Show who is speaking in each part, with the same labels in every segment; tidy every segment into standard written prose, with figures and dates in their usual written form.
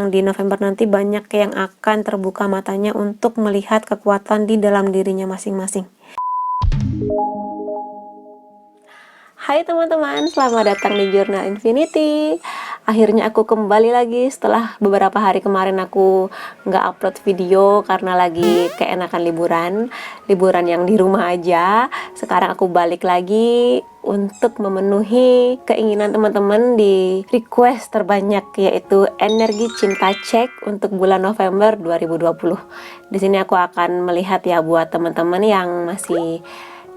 Speaker 1: yang di November nanti banyak yang akan terbuka matanya untuk melihat kekuatan di dalam dirinya masing-masing. Hai teman-teman, selamat datang di Jurnal Infinity. Akhirnya aku kembali lagi setelah beberapa hari kemarin aku nggak upload video karena lagi keenakan liburan yang di rumah aja. Sekarang aku balik lagi untuk memenuhi keinginan teman-teman di request terbanyak, yaitu energi cinta cek untuk bulan November 2020. Di sini aku akan melihat ya buat teman-teman yang masih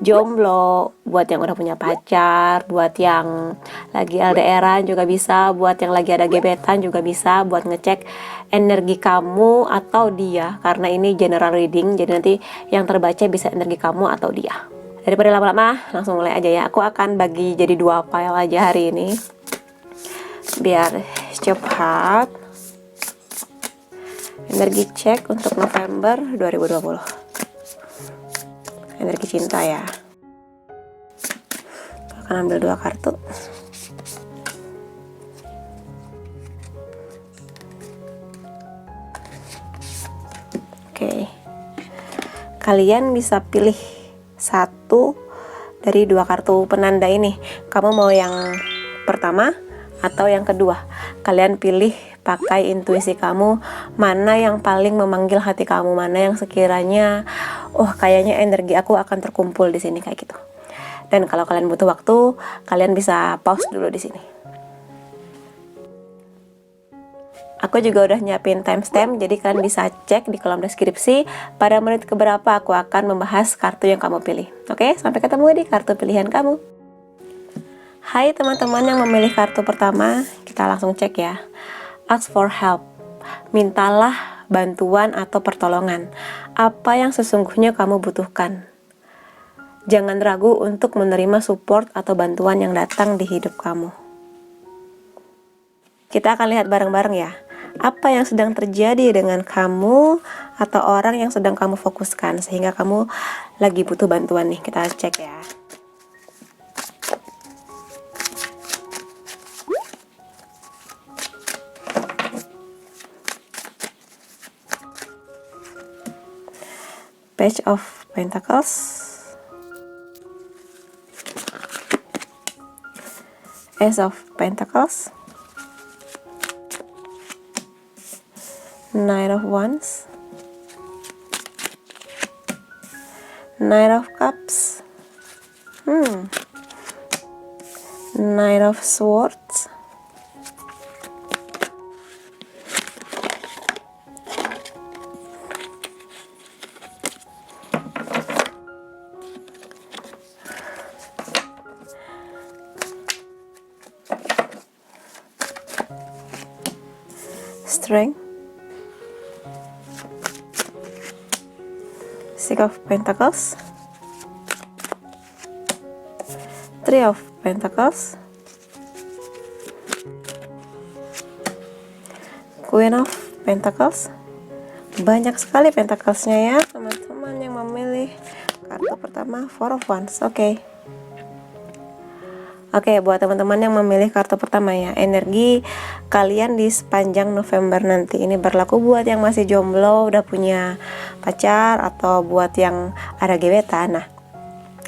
Speaker 1: jomblo, buat yang udah punya pacar, buat yang lagi LDRan juga bisa, buat yang lagi ada gebetan juga bisa, buat ngecek energi kamu atau dia, karena ini general reading, jadi nanti yang terbaca bisa energi kamu atau dia. Daripada lama-lama, langsung mulai aja ya. Aku akan bagi jadi 2 file aja hari ini biar cepat. Energi cek untuk November 2020, energi cinta ya. Aku akan ambil 2 kartu. Oke. Kalian bisa pilih satu dari 2 kartu penanda ini. Kamu mau yang pertama atau yang kedua? Kalian pilih pakai intuisi kamu, mana yang paling memanggil hati kamu, mana yang sekiranya kayaknya energi aku akan terkumpul di sini kayak gitu. Dan kalau kalian butuh waktu, kalian bisa pause dulu di sini. Aku juga udah nyiapin timestamp, jadi kalian bisa cek di kolom deskripsi pada menit keberapa aku akan membahas kartu yang kamu pilih. Oke, sampai ketemu di kartu pilihan kamu. Hai teman-teman yang memilih kartu pertama, kita langsung cek ya. Ask for help. Mintalah bantuan atau pertolongan. Apa yang sesungguhnya kamu butuhkan. Jangan ragu untuk menerima support atau bantuan yang datang di hidup kamu. Kita akan lihat bareng-bareng ya. Apa yang sedang terjadi dengan kamu atau orang yang sedang kamu fokuskan sehingga kamu lagi butuh bantuan nih. Kita cek ya. Page of Pentacles, Ace of Pentacles, Knight of Wands, Knight of Cups, Knight of Swords, Strength, Six of Pentacles, Three of Pentacles, Queen of Pentacles. Banyak sekali pentaclesnya ya teman-teman yang memilih kartu pertama, Four of Wands. Oke, buat teman-teman yang memilih kartu pertama ya, energi kalian di sepanjang November nanti ini berlaku buat yang masih jomblo, udah punya pacar, atau buat yang ada gebetan. Nah,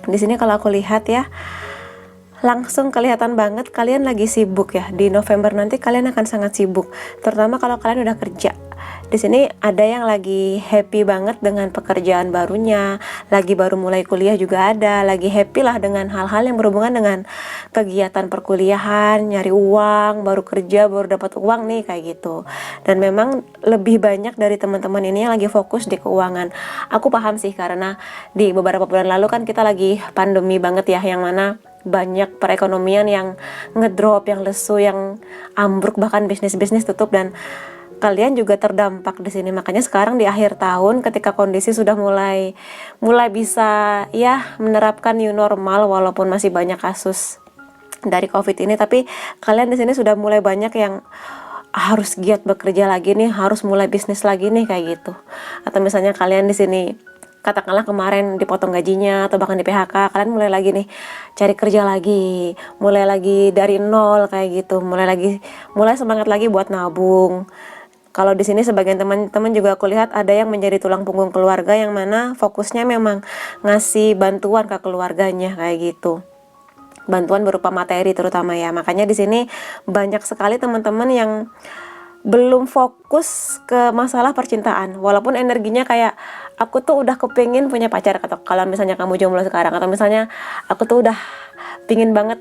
Speaker 1: di sini kalau aku lihat ya, langsung kelihatan banget kalian lagi sibuk ya. Di November nanti kalian akan sangat sibuk, terutama kalau kalian udah kerja. Di sini ada yang lagi happy banget dengan pekerjaan barunya, lagi baru mulai kuliah juga ada, lagi happy lah dengan hal-hal yang berhubungan dengan kegiatan perkuliahan, nyari uang, baru kerja, baru dapat uang nih kayak gitu. Dan memang lebih banyak dari teman-teman ini yang lagi fokus di keuangan. Aku paham sih karena di beberapa bulan lalu kan kita lagi pandemi banget ya, yang mana banyak perekonomian yang ngedrop, yang lesu, yang ambruk, bahkan bisnis-bisnis tutup, dan kalian juga terdampak di sini. Makanya sekarang di akhir tahun ketika kondisi sudah mulai bisa ya menerapkan new normal, walaupun masih banyak kasus dari COVID ini, tapi kalian di sini sudah mulai banyak yang harus giat bekerja lagi nih, harus mulai bisnis lagi nih kayak gitu. Atau misalnya kalian di sini katakanlah kemarin dipotong gajinya atau bahkan di PHK, kalian mulai lagi nih cari kerja lagi, mulai lagi dari nol kayak gitu, mulai semangat lagi buat nabung. Kalau di sini sebagian teman-teman juga aku lihat ada yang menjadi tulang punggung keluarga, yang mana fokusnya memang ngasih bantuan ke keluarganya kayak gitu. Bantuan berupa materi terutama ya. Makanya di sini banyak sekali teman-teman yang belum fokus ke masalah percintaan, walaupun energinya kayak aku tuh udah kepingin punya pacar, atau kalau misalnya kamu jomblo sekarang, atau misalnya aku tuh udah pingin banget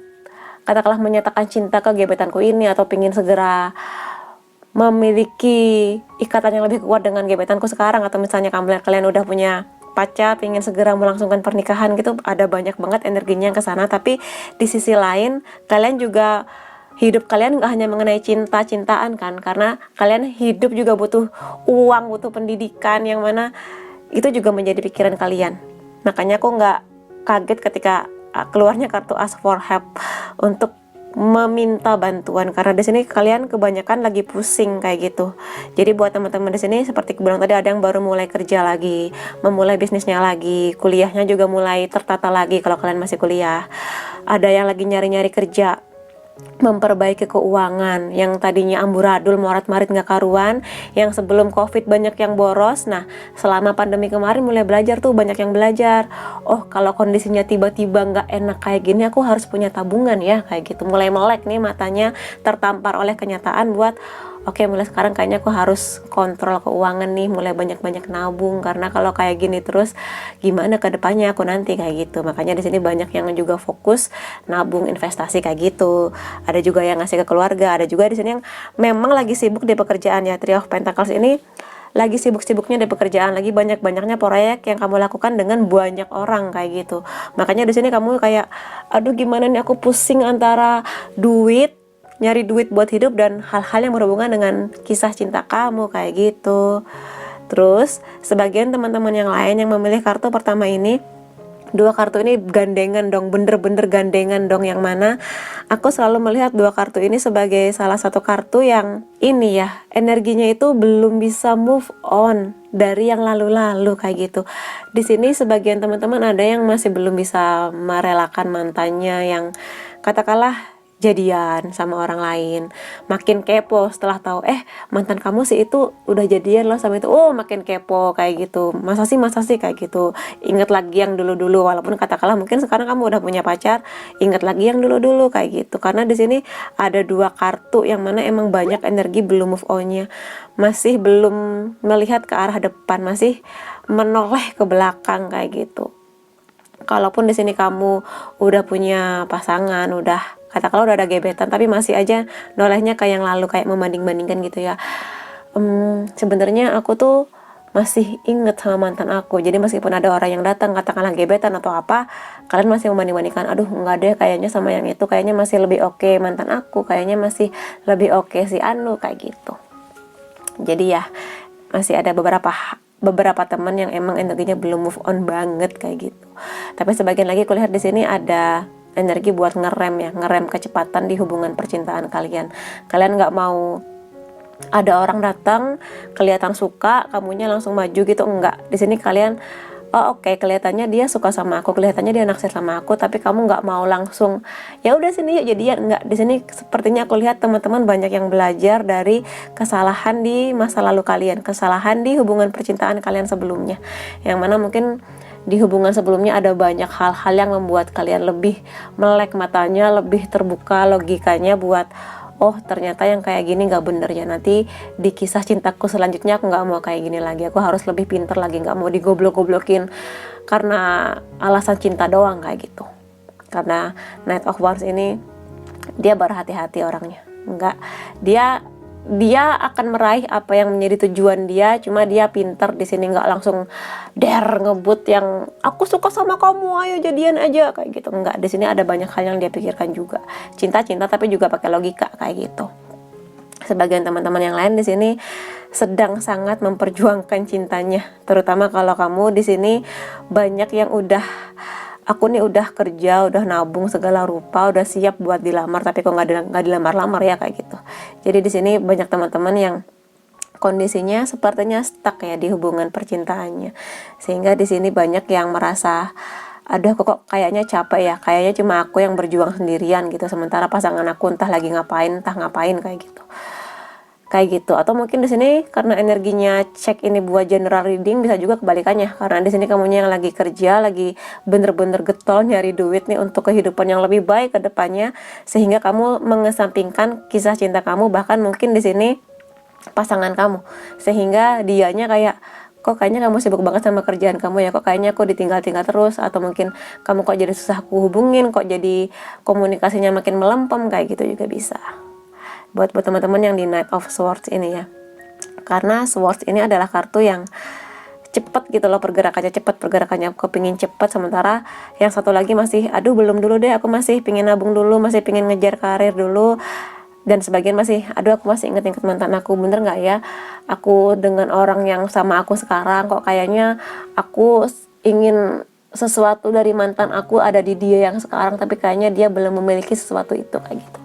Speaker 1: katakanlah menyatakan cinta ke gebetanku ini, atau pingin segera memiliki ikatan yang lebih kuat dengan gebetanku sekarang, atau misalnya kalian udah punya pacar pingin segera melangsungkan pernikahan gitu. Ada banyak banget energinya ke sana. Tapi di sisi lain kalian juga, hidup kalian nggak hanya mengenai cinta-cintaan kan, karena kalian hidup juga butuh uang, butuh pendidikan, yang mana itu juga menjadi pikiran kalian. Makanya aku nggak kaget ketika keluarnya kartu Ask for Help untuk meminta bantuan, karena di sini kalian kebanyakan lagi pusing kayak gitu. Jadi buat teman-teman di sini seperti aku bilang tadi, ada yang baru mulai kerja lagi, memulai bisnisnya lagi, kuliahnya juga mulai tertata lagi kalau kalian masih kuliah. Ada yang lagi nyari-nyari kerja, memperbaiki keuangan yang tadinya amburadul morat-marit nggak karuan, yang sebelum covid banyak yang boros. Nah selama pandemi kemarin mulai belajar tuh, banyak yang belajar, oh kalau kondisinya tiba-tiba nggak enak kayak gini, aku harus punya tabungan ya kayak gitu. Mulai melek nih matanya, tertampar oleh kenyataan buat oke, mulai sekarang kayaknya aku harus kontrol keuangan nih, mulai banyak-banyak nabung, karena kalau kayak gini terus gimana ke depannya aku nanti kayak gitu. Makanya di sini banyak yang juga fokus nabung, investasi kayak gitu. Ada juga yang ngasih ke keluarga, ada juga di sini yang memang lagi sibuk di pekerjaan ya. Three of Pentacles ini lagi sibuk-sibuknya di pekerjaan, lagi banyak-banyaknya proyek yang kamu lakukan dengan banyak orang kayak gitu. Makanya di sini kamu kayak aduh gimana nih, aku pusing antara nyari duit buat hidup dan hal-hal yang berhubungan dengan kisah cinta kamu kayak gitu. Terus sebagian teman-teman yang lain yang memilih kartu pertama ini, dua kartu ini gandengan dong, bener-bener gandengan dong, yang mana aku selalu melihat dua kartu ini sebagai salah satu kartu yang ini ya, energinya itu belum bisa move on dari yang lalu-lalu kayak gitu. Di sini sebagian teman-teman ada yang masih belum bisa merelakan mantannya yang katakanlah jadian sama orang lain, makin kepo setelah tahu mantan kamu sih itu udah jadian loh sama itu, oh makin kepo kayak gitu, masa sih kayak gitu. Ingat lagi yang dulu-dulu, walaupun katakanlah mungkin sekarang kamu udah punya pacar, ingat lagi yang dulu-dulu kayak gitu. Karena di sini ada dua kartu yang mana emang banyak energi belum move on-nya, masih belum melihat ke arah depan, masih menoleh ke belakang kayak gitu. Kalaupun di sini kamu udah punya pasangan, udah katakanlah udah ada gebetan, tapi masih aja nolehnya kayak yang lalu, kayak membanding-bandingkan gitu ya. Sebenarnya aku tuh masih inget sama mantan aku, jadi meskipun ada orang yang datang katakanlah gebetan atau apa, kalian masih membanding-bandingkan, aduh nggak deh kayaknya sama yang itu, kayaknya masih lebih oke mantan aku, kayaknya masih lebih oke si Anu kayak gitu. Jadi ya masih ada beberapa teman yang emang energinya belum move on banget kayak gitu. Tapi sebagian lagi kulihat di sini ada energi buat ngerem kecepatan di hubungan percintaan kalian. Kalian nggak mau ada orang datang kelihatan suka, kamunya langsung maju gitu, enggak. Di sini kalian oke, kelihatannya dia suka sama aku, kelihatannya dia naksir sama aku, tapi kamu nggak mau langsung ya udah sini yuk jadian, nggak. Di sini sepertinya aku lihat teman-teman banyak yang belajar dari kesalahan di masa lalu kalian, kesalahan di hubungan percintaan kalian sebelumnya, yang mana mungkin di hubungan sebelumnya ada banyak hal-hal yang membuat kalian lebih melek matanya, lebih terbuka logikanya buat oh ternyata yang kayak gini gak bener ya, nanti di kisah cintaku selanjutnya aku gak mau kayak gini lagi, aku harus lebih pinter lagi, gak mau digoblok-goblokin karena alasan cinta doang kayak gitu. Karena Knight of Wands ini dia berhati-hati orangnya, enggak, dia akan meraih apa yang menjadi tujuan dia, cuma dia pinter di sini nggak langsung ngebut yang aku suka sama kamu ayo jadian aja kayak gitu, enggak. Di sini ada banyak hal yang dia pikirkan juga, cinta tapi juga pakai logika kayak gitu. Sebagian teman-teman yang lain di sini sedang sangat memperjuangkan cintanya, terutama kalau kamu di sini banyak yang aku nih udah kerja, udah nabung segala rupa, udah siap buat dilamar, tapi kok nggak dilamar-lamar ya kayak gitu. Jadi di sini banyak teman-teman yang kondisinya sepertinya stuck ya di hubungan percintaannya, sehingga di sini banyak yang merasa aduh kok kayaknya capek ya, kayaknya cuma aku yang berjuang sendirian gitu, sementara pasangan aku entah lagi ngapain, entah ngapain kayak gitu. kayak gitu. Atau mungkin di sini karena energinya cek ini buat general reading, bisa juga kebalikannya, karena di sini kamunya yang lagi kerja, lagi bener-bener getol nyari duit nih untuk kehidupan yang lebih baik ke depannya, sehingga kamu mengesampingkan kisah cinta kamu, bahkan mungkin di sini pasangan kamu, sehingga dianya kayak, kok kayaknya kamu sibuk banget sama kerjaan kamu ya, kok kayaknya aku ditinggal-tinggal terus, atau mungkin kamu kok jadi susah aku hubungin, kok jadi komunikasinya makin melempem, kayak gitu juga bisa. Buat teman-teman yang di Knight of Swords ini ya, karena Swords ini adalah kartu yang cepet gitu loh, pergerakannya cepet, pergerakannya aku pingin cepet, sementara yang satu lagi masih, aduh belum dulu deh, aku masih pingin nabung dulu, masih pingin ngejar karir dulu. Dan sebagian masih, aduh aku masih inget-inget mantan aku, bener nggak ya aku dengan orang yang sama aku sekarang, kok kayaknya aku ingin sesuatu dari mantan aku ada di dia yang sekarang, tapi kayaknya dia belum memiliki sesuatu itu, kayak gitu.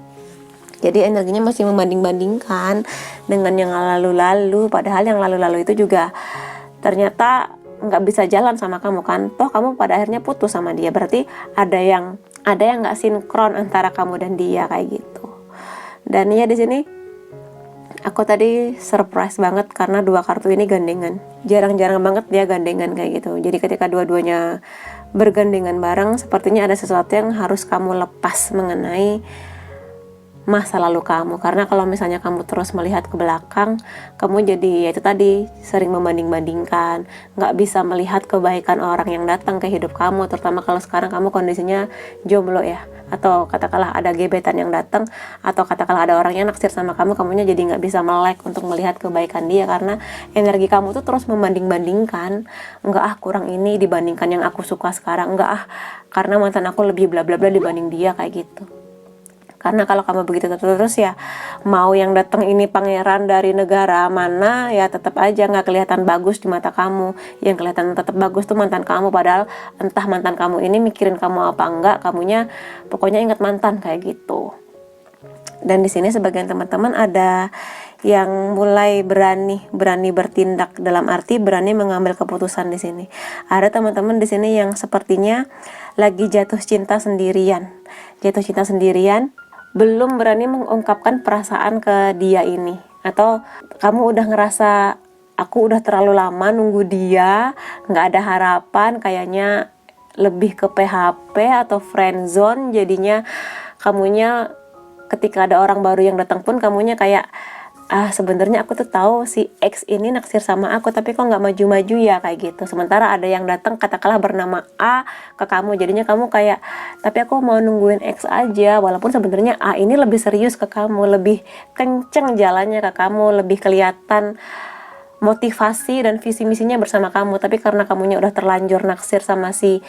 Speaker 1: Jadi energinya masih membanding-bandingkan dengan yang lalu-lalu, padahal yang lalu-lalu itu juga ternyata nggak bisa jalan sama kamu kan, toh kamu pada akhirnya putus sama dia, berarti ada yang nggak sinkron antara kamu dan dia, kayak gitu. Dan ya di sini aku tadi surprise banget karena dua kartu ini gandengan. Jarang-jarang banget dia gandengan kayak gitu. Jadi ketika dua-duanya bergandengan bareng, sepertinya ada sesuatu yang harus kamu lepas mengenai masa lalu kamu. Karena kalau misalnya kamu terus melihat ke belakang, kamu jadi ya itu tadi, sering membanding-bandingkan, nggak bisa melihat kebaikan orang yang datang ke hidup kamu, terutama kalau sekarang kamu kondisinya jomblo ya, atau katakanlah ada gebetan yang datang, atau katakanlah ada orang yang naksir sama kamu, kamunya jadi nggak bisa melek untuk melihat kebaikan dia, karena energi kamu tuh terus membanding-bandingkan, enggak kurang ini dibandingkan yang aku suka sekarang, enggak karena mantan aku lebih bla bla bla dibanding dia, kayak gitu. Karena kalau kamu begitu terus ya, mau yang datang ini pangeran dari negara mana ya tetap aja nggak kelihatan bagus di mata kamu. Yang kelihatan tetap bagus tuh mantan kamu, padahal entah mantan kamu ini mikirin kamu apa enggak, kamunya pokoknya ingat mantan, kayak gitu. Dan di sini sebagian teman-teman ada yang mulai berani bertindak, dalam arti berani mengambil keputusan di sini. Ada teman-teman di sini yang sepertinya lagi jatuh cinta sendirian, belum berani mengungkapkan perasaan ke dia ini, atau kamu udah ngerasa aku udah terlalu lama nunggu dia, nggak ada harapan, kayaknya lebih ke PHP atau friendzone, jadinya kamunya ketika ada orang baru yang datang pun kamunya kayak sebenarnya aku tuh tahu si X ini naksir sama aku, tapi kok nggak maju-maju ya, kayak gitu. Sementara ada yang datang katakanlah bernama A ke kamu, jadinya kamu kayak, tapi aku mau nungguin X aja, walaupun sebenarnya A ini lebih serius ke kamu, lebih kenceng jalannya ke kamu, lebih kelihatan motivasi dan visi misinya bersama kamu, tapi karena kamunya udah terlanjur naksir sama si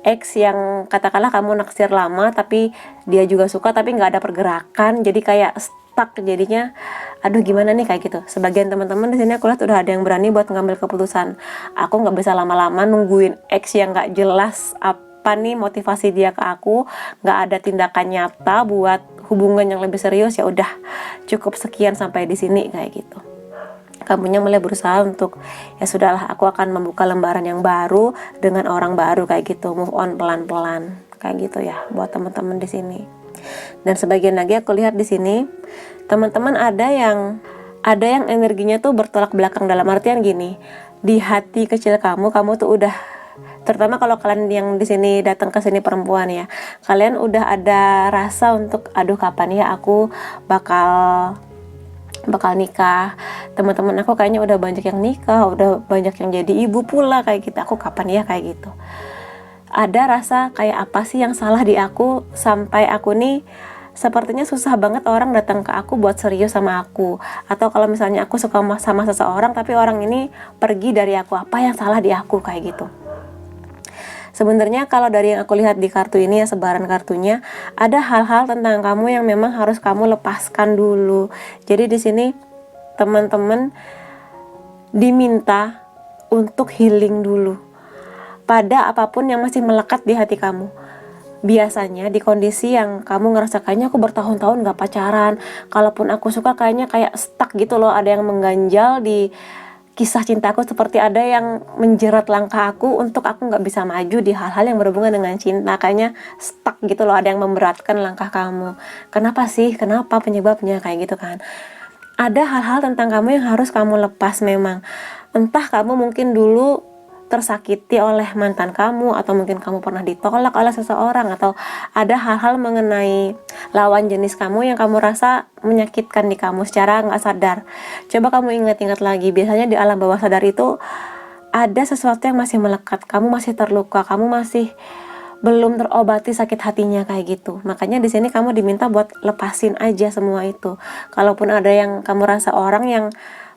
Speaker 1: X yang katakanlah kamu naksir lama, tapi dia juga suka tapi nggak ada pergerakan, jadi kayak stuck jadinya, aduh gimana nih, kayak gitu. Sebagian teman-teman di sini aku lihat udah ada yang berani buat ngambil keputusan, aku nggak bisa lama-lama nungguin X yang nggak jelas apa nih motivasi dia ke aku, nggak ada tindakan nyata buat hubungan yang lebih serius, ya udah cukup sekian sampai di sini, kayak gitu. Kamunya mulai berusaha untuk ya sudahlah, aku akan membuka lembaran yang baru dengan orang baru, kayak gitu, move on pelan-pelan, kayak gitu ya buat teman-teman di sini. Dan sebagian lagi aku lihat di sini teman-teman ada yang energinya tuh bertolak belakang, dalam artian gini, di hati kecil kamu tuh udah, terutama kalau kalian yang di sini datang ke sini perempuan ya, kalian udah ada rasa untuk aduh kapan ya aku bakal nikah, teman-teman aku kayaknya udah banyak yang nikah, udah banyak yang jadi ibu pula, kayak gitu, aku kapan ya, kayak gitu. Ada rasa kayak apa sih yang salah di aku sampai aku nih sepertinya susah banget orang datang ke aku buat serius sama aku, atau kalau misalnya aku suka sama seseorang tapi orang ini pergi dari aku, apa yang salah di aku, kayak gitu. Sebenarnya kalau dari yang aku lihat di kartu ini ya, sebaran kartunya, ada hal-hal tentang kamu yang memang harus kamu lepaskan dulu. Jadi di sini teman-teman diminta untuk healing dulu pada apapun yang masih melekat di hati kamu. Biasanya di kondisi yang kamu ngerasa kayaknya aku bertahun-tahun gak pacaran, kalaupun aku suka kayaknya kayak stuck gitu loh, ada yang mengganjal di kisah cintaku, seperti ada yang menjerat langkah aku untuk aku nggak bisa maju di hal-hal yang berhubungan dengan cinta, kayaknya stuck gitu loh, ada yang memberatkan langkah kamu. Kenapa sih? Kenapa penyebabnya? Kayak gitu kan. ada hal-hal tentang kamu yang harus kamu lepas memang. Entah kamu mungkin dulu tersakiti oleh mantan kamu, atau mungkin kamu pernah ditolak oleh seseorang, atau ada hal-hal mengenai lawan jenis kamu yang kamu rasa menyakitkan di kamu secara nggak sadar. Coba kamu ingat-ingat lagi, biasanya di alam bawah sadar itu ada sesuatu yang masih melekat, kamu masih terluka, kamu masih belum terobati sakit hatinya kayak gitu. Makanya di sini kamu diminta buat lepasin aja semua itu. Kalaupun ada yang kamu rasa orang yang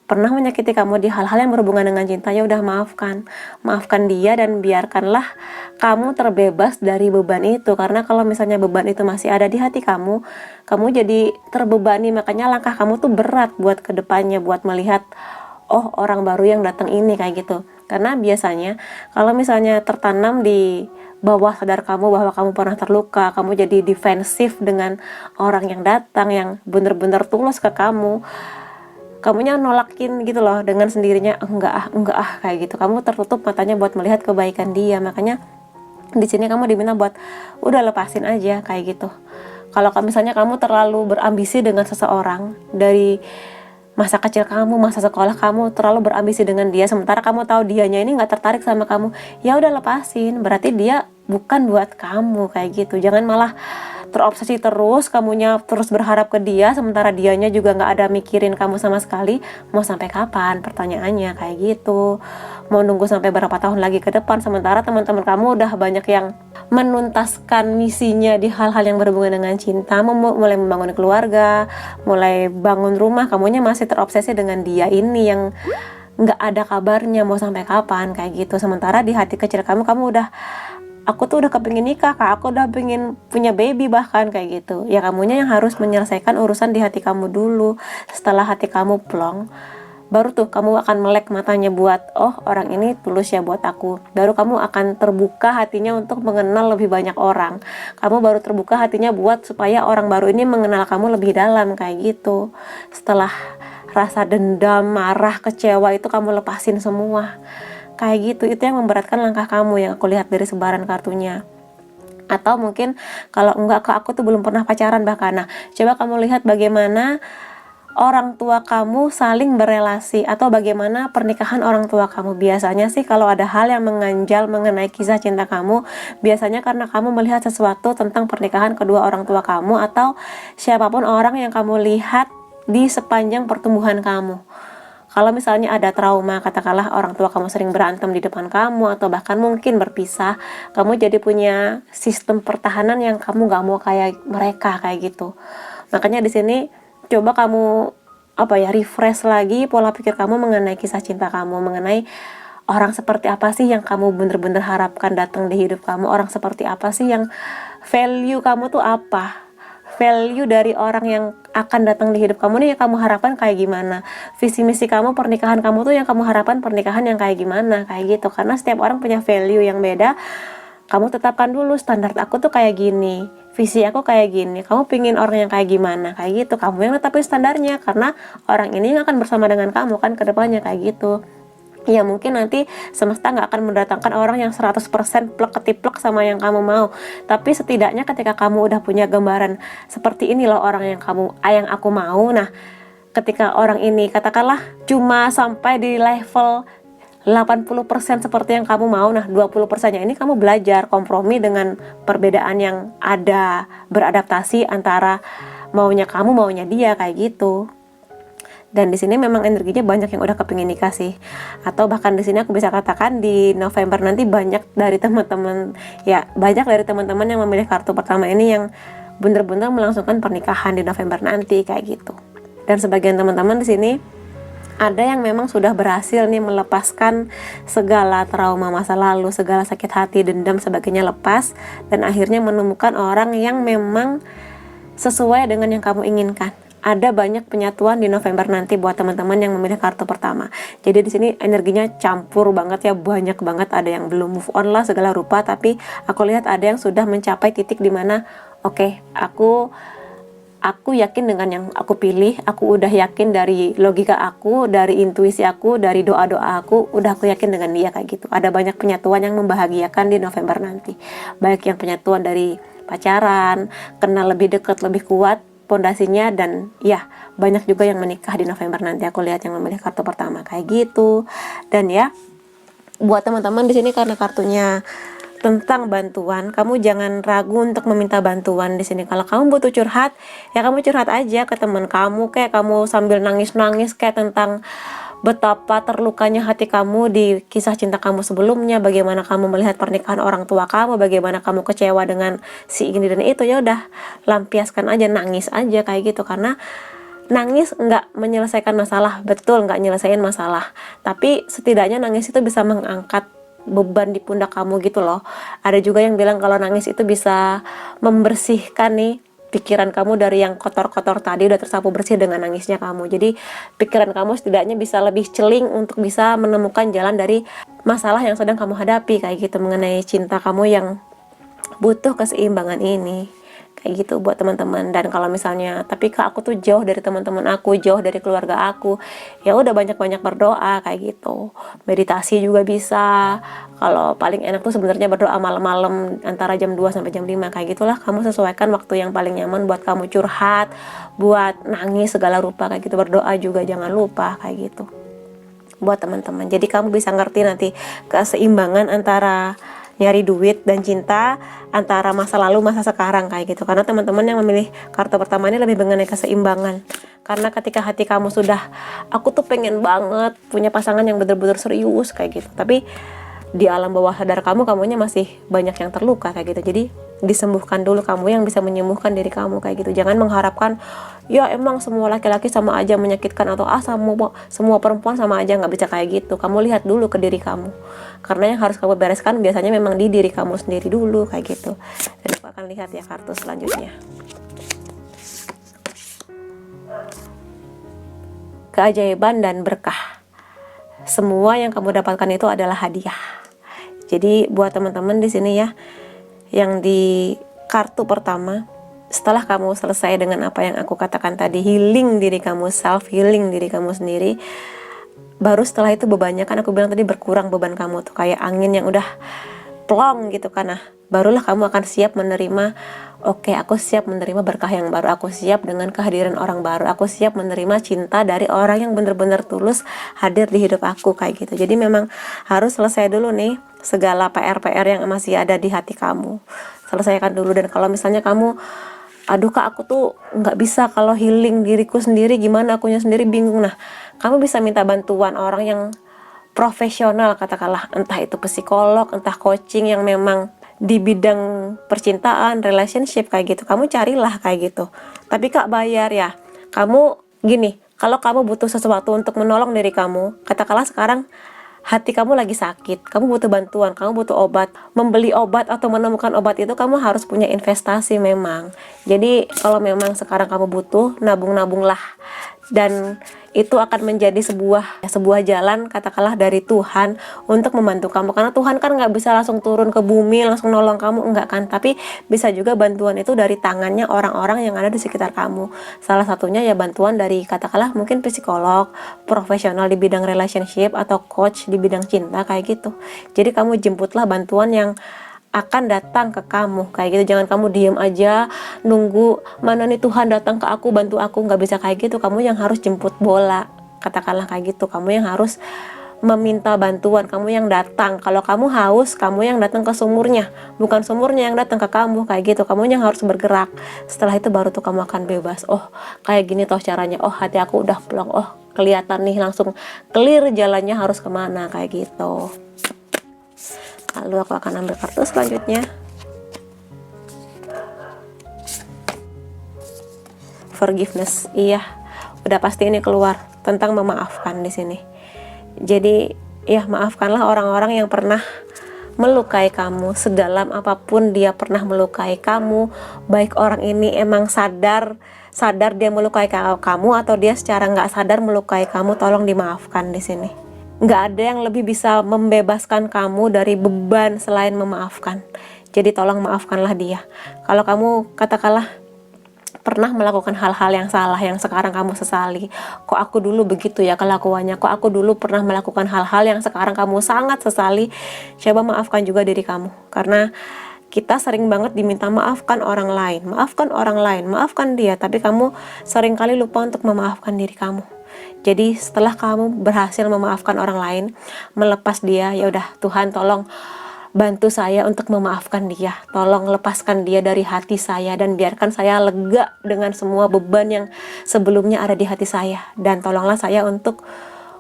Speaker 1: pernah menyakiti kamu di hal-hal yang berhubungan dengan cinta, ya udah maafkan dia, dan biarkanlah kamu terbebas dari beban itu. Karena kalau misalnya beban itu masih ada di hati kamu jadi terbebani. Makanya langkah kamu tuh berat buat kedepannya, buat melihat oh orang baru yang datang ini kayak gitu. Karena biasanya kalau misalnya tertanam di bawah sadar kamu bahwa kamu pernah terluka, kamu jadi defensif dengan orang yang datang yang bener-bener tulus ke kamu, kamunya nolakin gitu loh dengan sendirinya, enggak ah kayak gitu. Kamu tertutup matanya buat melihat kebaikan dia. Makanya di sini kamu diminta buat udah lepasin aja kayak gitu. Kalau misalnya kamu terlalu berambisi dengan seseorang, dari masa kecil kamu, masa sekolah kamu terlalu berambisi dengan dia, sementara kamu tahu dianya ini nggak tertarik sama kamu, ya udah lepasin. Berarti dia bukan buat kamu kayak gitu. Jangan malah terobsesi terus, kamunya terus berharap ke dia, sementara dianya juga nggak ada mikirin kamu sama sekali. Mau sampai kapan, pertanyaannya kayak gitu. Mau nunggu sampai berapa tahun lagi ke depan, sementara teman-teman kamu udah banyak yang menuntaskan misinya di hal-hal yang berhubungan dengan cinta, mulai membangun keluarga, mulai bangun rumah. Kamunya masih terobsesi dengan dia ini yang nggak ada kabarnya. Mau sampai kapan kayak gitu. Sementara di hati kecil kamu udah, aku tuh udah kepingin nikah kak, aku udah pengen punya baby bahkan kayak gitu. Ya kamunya yang harus menyelesaikan urusan di hati kamu dulu. Setelah hati kamu plong, baru tuh kamu akan melek matanya buat oh orang ini tulus ya buat aku. Baru kamu akan terbuka hatinya untuk mengenal lebih banyak orang. Kamu baru terbuka hatinya buat supaya orang baru ini mengenal kamu lebih dalam kayak gitu. Setelah rasa dendam, marah, kecewa itu kamu lepasin semua kayak gitu. Itu yang memberatkan langkah kamu yang aku lihat dari sebaran kartunya. Atau mungkin kalau enggak, kak aku tuh belum pernah pacaran bahkan. Nah coba kamu lihat bagaimana orang tua kamu saling berelasi, atau bagaimana pernikahan orang tua kamu. Biasanya sih kalau ada hal yang mengganjal mengenai kisah cinta kamu, biasanya karena kamu melihat sesuatu tentang pernikahan kedua orang tua kamu, atau siapapun orang yang kamu lihat di sepanjang pertumbuhan kamu. Kalau misalnya ada trauma, katakanlah orang tua kamu sering berantem di depan kamu, atau bahkan mungkin berpisah, kamu jadi punya sistem pertahanan yang kamu gak mau kayak mereka kayak gitu. Makanya di sini coba kamu refresh lagi pola pikir kamu mengenai kisah cinta kamu, mengenai orang seperti apa sih yang kamu bener-bener harapkan datang di hidup kamu, orang seperti apa sih yang value kamu tuh apa, value dari orang yang akan datang di hidup kamu nih yang kamu harapkan kayak gimana, visi misi kamu pernikahan kamu tuh yang kamu harapkan pernikahan yang kayak gimana kayak gitu. Karena setiap orang punya value yang beda. Kamu tetapkan dulu standar aku tuh kayak gini, visi aku kayak gini, kamu pingin orang yang kayak gimana kayak gitu. Kamu yang tetapin standarnya, karena orang ini yang akan bersama dengan kamu kan ke depannya kayak gitu. Ya mungkin nanti semesta gak akan mendatangkan orang yang 100% plek ketiplek sama yang kamu mau, tapi setidaknya ketika kamu udah punya gambaran seperti ini loh orang yang aku mau. Nah ketika orang ini katakanlah cuma sampai di level 80% seperti yang kamu mau, nah 20%-nya ini kamu belajar kompromi dengan perbedaan yang ada, beradaptasi antara maunya kamu, maunya dia kayak gitu. Dan di sini memang energinya banyak yang udah kepingin nikah sih. Atau bahkan di sini aku bisa katakan di November nanti banyak dari teman-teman yang memilih kartu pertama ini yang bener-bener melangsungkan pernikahan di November nanti kayak gitu. Dan sebagian teman-teman di sini ada yang memang sudah berhasil nih melepaskan segala trauma masa lalu, segala sakit hati, dendam, sebagainya lepas, dan akhirnya menemukan orang yang memang sesuai dengan yang kamu inginkan. Ada banyak penyatuan di November nanti buat teman-teman yang memilih kartu pertama. Jadi di sini energinya campur banget ya, banyak banget. Ada yang belum move on lah segala rupa, tapi aku lihat ada yang sudah mencapai titik dimana oke, aku yakin dengan yang aku pilih, aku udah yakin dari logika aku, dari intuisi aku, dari doa-doa aku, udah aku yakin dengan dia kayak gitu. Ada banyak penyatuan yang membahagiakan di November nanti. Baik yang penyatuan dari pacaran, kenal lebih dekat, lebih kuat, pondasinya, dan ya banyak juga yang menikah di November nanti. Aku lihat yang memilih kartu pertama kayak gitu. Dan ya buat teman-teman di sini karena kartunya tentang bantuan, kamu jangan ragu untuk meminta bantuan di sini. Kalau kamu butuh curhat, ya kamu curhat aja ke teman kamu, kayak kamu sambil nangis-nangis kayak tentang betapa terlukanya hati kamu di kisah cinta kamu sebelumnya, bagaimana kamu melihat pernikahan orang tua kamu, bagaimana kamu kecewa dengan si ini dan itu. Ya udah, lampiaskan aja, nangis aja kayak gitu. Karena nangis nggak menyelesaikan masalah, betul nggak nyelesain masalah, tapi setidaknya nangis itu bisa mengangkat beban di pundak kamu gitu loh. Ada juga yang bilang kalau nangis itu bisa membersihkan nih pikiran kamu dari yang kotor-kotor tadi, udah tersapu bersih dengan nangisnya kamu. Jadi pikiran kamu setidaknya bisa lebih celing untuk bisa menemukan jalan dari masalah yang sedang kamu hadapi kayak gitu, mengenai cinta kamu yang butuh keseimbangan ini kayak gitu buat teman-teman. Dan kalau misalnya, tapi kak aku tuh jauh dari teman-teman aku, jauh dari keluarga aku, ya udah banyak-banyak berdoa kayak gitu. Meditasi juga bisa. Kalau paling enak tuh sebenarnya berdoa malam-malam antara jam 2 sampai jam 5 kayak gitulah. Kamu sesuaikan waktu yang paling nyaman buat kamu curhat, buat nangis segala rupa kayak gitu. Berdoa juga jangan lupa kayak gitu buat teman-teman. Jadi kamu bisa ngerti nanti keseimbangan antara nyari duit dan cinta, antara masa lalu masa sekarang kayak gitu. Karena teman-teman yang memilih kartu pertama ini lebih mengenai keseimbangan. Karena ketika hati kamu sudah, aku tuh pengen banget punya pasangan yang bener-bener serius kayak gitu, tapi di alam bawah sadar kamunya masih banyak yang terluka kayak gitu. Jadi disembuhkan dulu, kamu yang bisa menyembuhkan diri kamu kayak gitu. Jangan mengharapkan ya emang semua laki-laki sama aja menyakitkan, atau semua perempuan sama aja, nggak bisa kayak gitu. Kamu lihat dulu ke diri kamu, karena yang harus kamu bereskan biasanya memang di diri kamu sendiri dulu kayak gitu. Dan aku akan lihat ya kartu selanjutnya. Keajaiban dan berkah. Semua yang kamu dapatkan itu adalah hadiah. Jadi buat teman-teman di sini ya, yang di kartu pertama, setelah kamu selesai dengan apa yang aku katakan tadi, healing diri kamu, self healing diri kamu sendiri, baru setelah itu bebannya, kan aku bilang tadi berkurang beban kamu tuh kayak angin yang udah plong gitu kan. Nah, barulah kamu akan siap menerima, oke, aku siap menerima berkah yang baru, aku siap dengan kehadiran orang baru, aku siap menerima cinta dari orang yang benar-benar tulus hadir di hidup aku kayak gitu. Jadi memang harus selesai dulu nih segala PR-PR yang masih ada di hati kamu, selesaikan dulu. Dan kalau misalnya kamu, aduh kak aku tuh nggak bisa kalau healing diriku sendiri, gimana akunya sendiri bingung, nah kamu bisa minta bantuan orang yang profesional katakanlah, entah itu psikolog, entah coaching yang memang di bidang percintaan, relationship kayak gitu. Kamu carilah kayak gitu, tapi kak bayar ya. Kamu gini, kalau kamu butuh sesuatu untuk menolong diri kamu, katakanlah sekarang hati kamu lagi sakit, kamu butuh bantuan, kamu butuh obat, membeli obat atau menemukan obat itu kamu harus punya investasi memang. Jadi kalau memang sekarang kamu butuh, nabung-nabunglah, dan itu akan menjadi sebuah jalan katakanlah dari Tuhan untuk membantu kamu. Karena Tuhan kan nggak bisa langsung turun ke bumi langsung nolong kamu, enggak kan, tapi bisa juga bantuan itu dari tangannya orang-orang yang ada di sekitar kamu. Salah satunya ya bantuan dari katakanlah mungkin psikolog profesional di bidang relationship, atau coach di bidang cinta kayak gitu. Jadi kamu jemputlah bantuan yang akan datang ke kamu kayak gitu. Jangan kamu diem aja nunggu mana nih Tuhan datang ke aku, bantu aku, nggak bisa kayak gitu. Kamu yang harus jemput bola katakanlah kayak gitu. Kamu yang harus meminta bantuan, kamu yang datang. Kalau kamu haus, kamu yang datang ke sumurnya, bukan sumurnya yang datang ke kamu kayak gitu. Kamu yang harus bergerak. Setelah itu baru tuh kamu akan bebas. Oh kayak gini toh caranya, oh hati aku udah plong, oh kelihatan nih langsung clear jalannya harus kemana kayak gitu. Lalu aku akan ambil kartu selanjutnya. Forgiveness. Iya, udah pasti ini keluar tentang memaafkan di sini. Jadi, ya maafkanlah orang-orang yang pernah melukai kamu, sedalam apapun dia pernah melukai kamu. Baik orang ini emang sadar dia melukai kamu, atau dia secara nggak sadar melukai kamu, tolong dimaafkan di sini. Nggak ada yang lebih bisa membebaskan kamu dari beban selain memaafkan. Jadi tolong maafkanlah dia. Kalau kamu katakanlah pernah melakukan hal-hal yang salah yang sekarang kamu sesali, kok aku dulu begitu ya kelakuannya, kok aku dulu pernah melakukan hal-hal yang sekarang kamu sangat sesali, coba maafkan juga diri kamu. Karena Kita sering banget diminta maafkan orang lain, maafkan dia, tapi kamu sering kali lupa untuk memaafkan diri kamu. Jadi setelah kamu berhasil memaafkan orang lain, melepas dia, ya udah, Tuhan tolong bantu saya untuk memaafkan dia, tolong lepaskan dia dari hati saya, dan biarkan saya lega dengan semua beban yang sebelumnya ada di hati saya, dan tolonglah saya untuk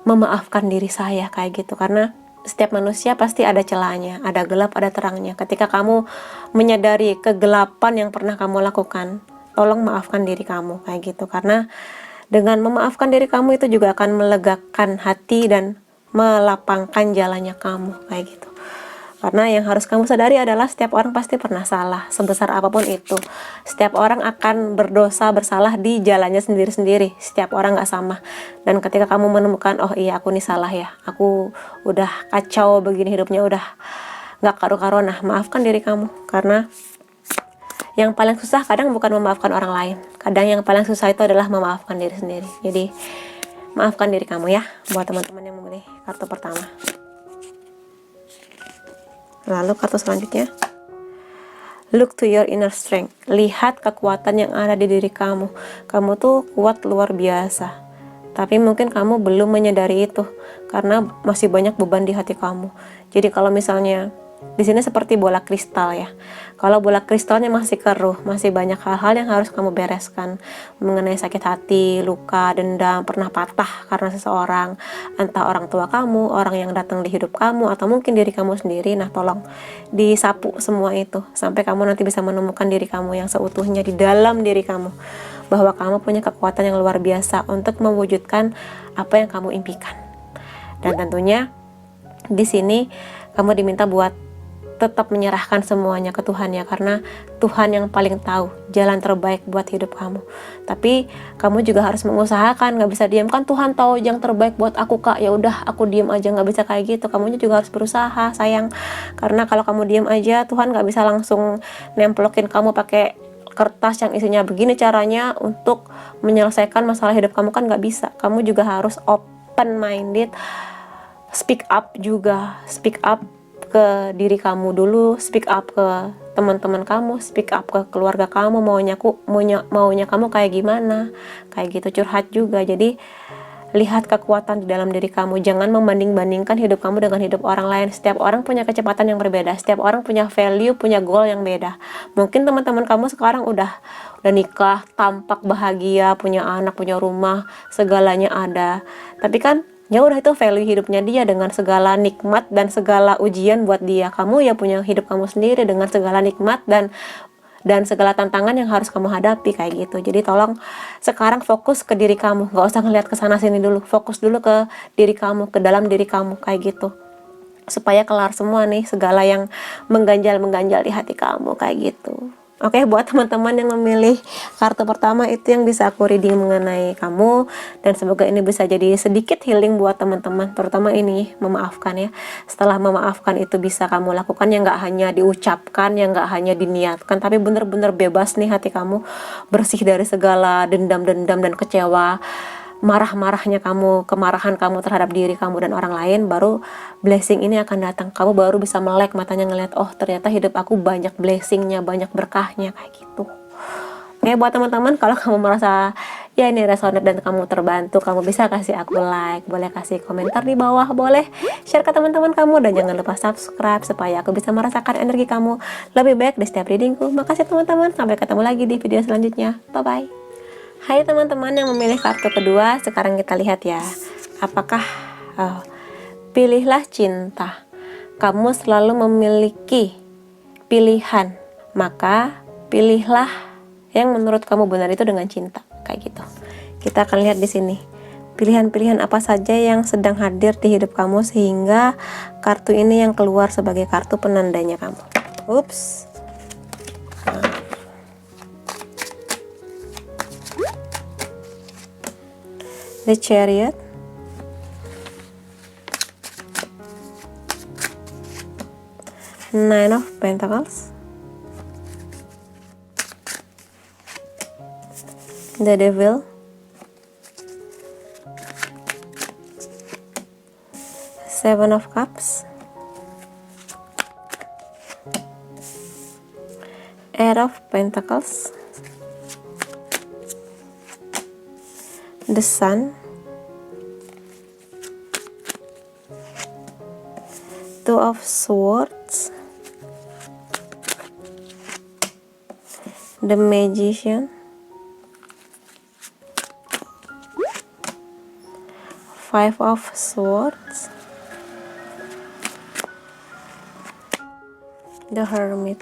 Speaker 1: memaafkan diri saya, kayak gitu. Karena setiap manusia pasti ada celahnya, ada gelap, ada terangnya. Ketika kamu menyadari kegelapan yang pernah kamu lakukan, tolong maafkan diri kamu, kayak gitu. Karena dengan memaafkan diri kamu itu juga akan melegakan hati dan melapangkan jalannya kamu, kayak gitu. Karena yang harus kamu sadari adalah setiap orang pasti pernah salah, sebesar apapun itu. Setiap orang akan berdosa, bersalah di jalannya sendiri-sendiri. Setiap orang gak sama. Dan ketika kamu menemukan, oh iya aku nih salah ya, aku udah kacau begini hidupnya, udah gak karu-karuan, nah maafkan diri kamu. Karena yang paling susah kadang bukan memaafkan orang lain, kadang yang paling susah itu adalah memaafkan diri sendiri. Jadi maafkan diri kamu ya, buat teman-teman yang memilih kartu pertama. Lalu kartu selanjutnya, look to your inner strength. Lihat kekuatan yang ada di diri kamu. Kamu tuh kuat luar biasa, tapi mungkin kamu belum menyadari itu karena masih banyak beban di hati kamu. Jadi kalau misalnya di sini seperti bola kristal ya. Kalau bola kristalnya masih keruh, masih banyak hal-hal yang harus kamu bereskan mengenai sakit hati, luka, dendam, pernah patah karena seseorang, entah orang tua kamu, orang yang datang di hidup kamu, atau mungkin diri kamu sendiri. Nah, tolong disapu semua itu sampai kamu nanti bisa menemukan diri kamu yang seutuhnya di dalam diri kamu, bahwa kamu punya kekuatan yang luar biasa untuk mewujudkan apa yang kamu impikan. Dan tentunya di sini kamu diminta buat tetap menyerahkan semuanya ke Tuhan ya, karena Tuhan yang paling tahu jalan terbaik buat hidup kamu. Tapi kamu juga harus mengusahakan, nggak bisa diam, kan Tuhan tahu yang terbaik buat aku kak, ya udah aku diam aja, nggak bisa kayak gitu. Kamu juga harus berusaha sayang, karena kalau kamu diam aja Tuhan nggak bisa langsung nemplokin kamu pakai kertas yang isinya begini caranya untuk menyelesaikan masalah hidup kamu, kan nggak bisa. Kamu juga harus open minded, speak up juga, speak up ke diri kamu dulu, speak up ke teman-teman kamu, speak up ke keluarga kamu, maunya kamu kayak gimana, kayak gitu, curhat juga. Jadi lihat kekuatan di dalam diri kamu, jangan membanding-bandingkan hidup kamu dengan hidup orang lain. Setiap orang punya kecepatan yang berbeda, setiap orang punya value, punya goal yang beda. Mungkin teman-teman kamu sekarang udah nikah, tampak bahagia, punya anak, punya rumah, segalanya ada, tapi kan ya udah, itu value hidupnya dia dengan segala nikmat dan segala ujian buat dia. Kamu ya punya hidup kamu sendiri dengan segala nikmat dan segala tantangan yang harus kamu hadapi, kayak gitu. Jadi tolong sekarang fokus ke diri kamu, nggak usah ngeliat ke sana sini dulu, fokus dulu ke diri kamu, ke dalam diri kamu, kayak gitu, supaya kelar semua nih segala yang mengganjal di hati kamu, kayak gitu. Oke, buat teman-teman yang memilih kartu pertama, itu yang bisa aku reading mengenai kamu, dan semoga ini bisa jadi sedikit healing buat teman-teman, terutama ini memaafkan ya. Setelah memaafkan itu bisa kamu lakukan yang nggak hanya diucapkan, yang nggak hanya diniatkan, tapi bener-bener bebas nih hati kamu, bersih dari segala dendam-dendam dan kecewa, marah-marahnya kamu, kemarahan kamu terhadap diri kamu dan orang lain. Baru blessing ini akan datang, kamu baru bisa melek matanya ngeliat, oh ternyata hidup aku banyak blessingnya, banyak berkahnya, kayak gitu. Oke, buat teman-teman, kalau kamu merasa ya ini resonate dan kamu terbantu, kamu bisa kasih aku like, boleh kasih komentar di bawah, boleh share ke teman-teman kamu, dan jangan lupa subscribe supaya aku bisa merasakan energi kamu lebih baik di setiap readingku. Makasih teman-teman, sampai ketemu lagi di video selanjutnya. Bye bye. Hai teman-teman yang memilih kartu kedua, sekarang kita lihat ya, apakah pilihlah cinta. Kamu selalu memiliki pilihan, maka pilihlah yang menurut kamu benar itu dengan cinta, kayak gitu. Kita akan lihat di sini pilihan-pilihan apa saja yang sedang hadir di hidup kamu, sehingga kartu ini yang keluar sebagai kartu penandanya kamu. Ups. The Chariot, Nine of Pentacles, The Devil, Seven of Cups, Eight of Pentacles, the Sun, Two of Swords, the Magician, Five of Swords, the Hermit.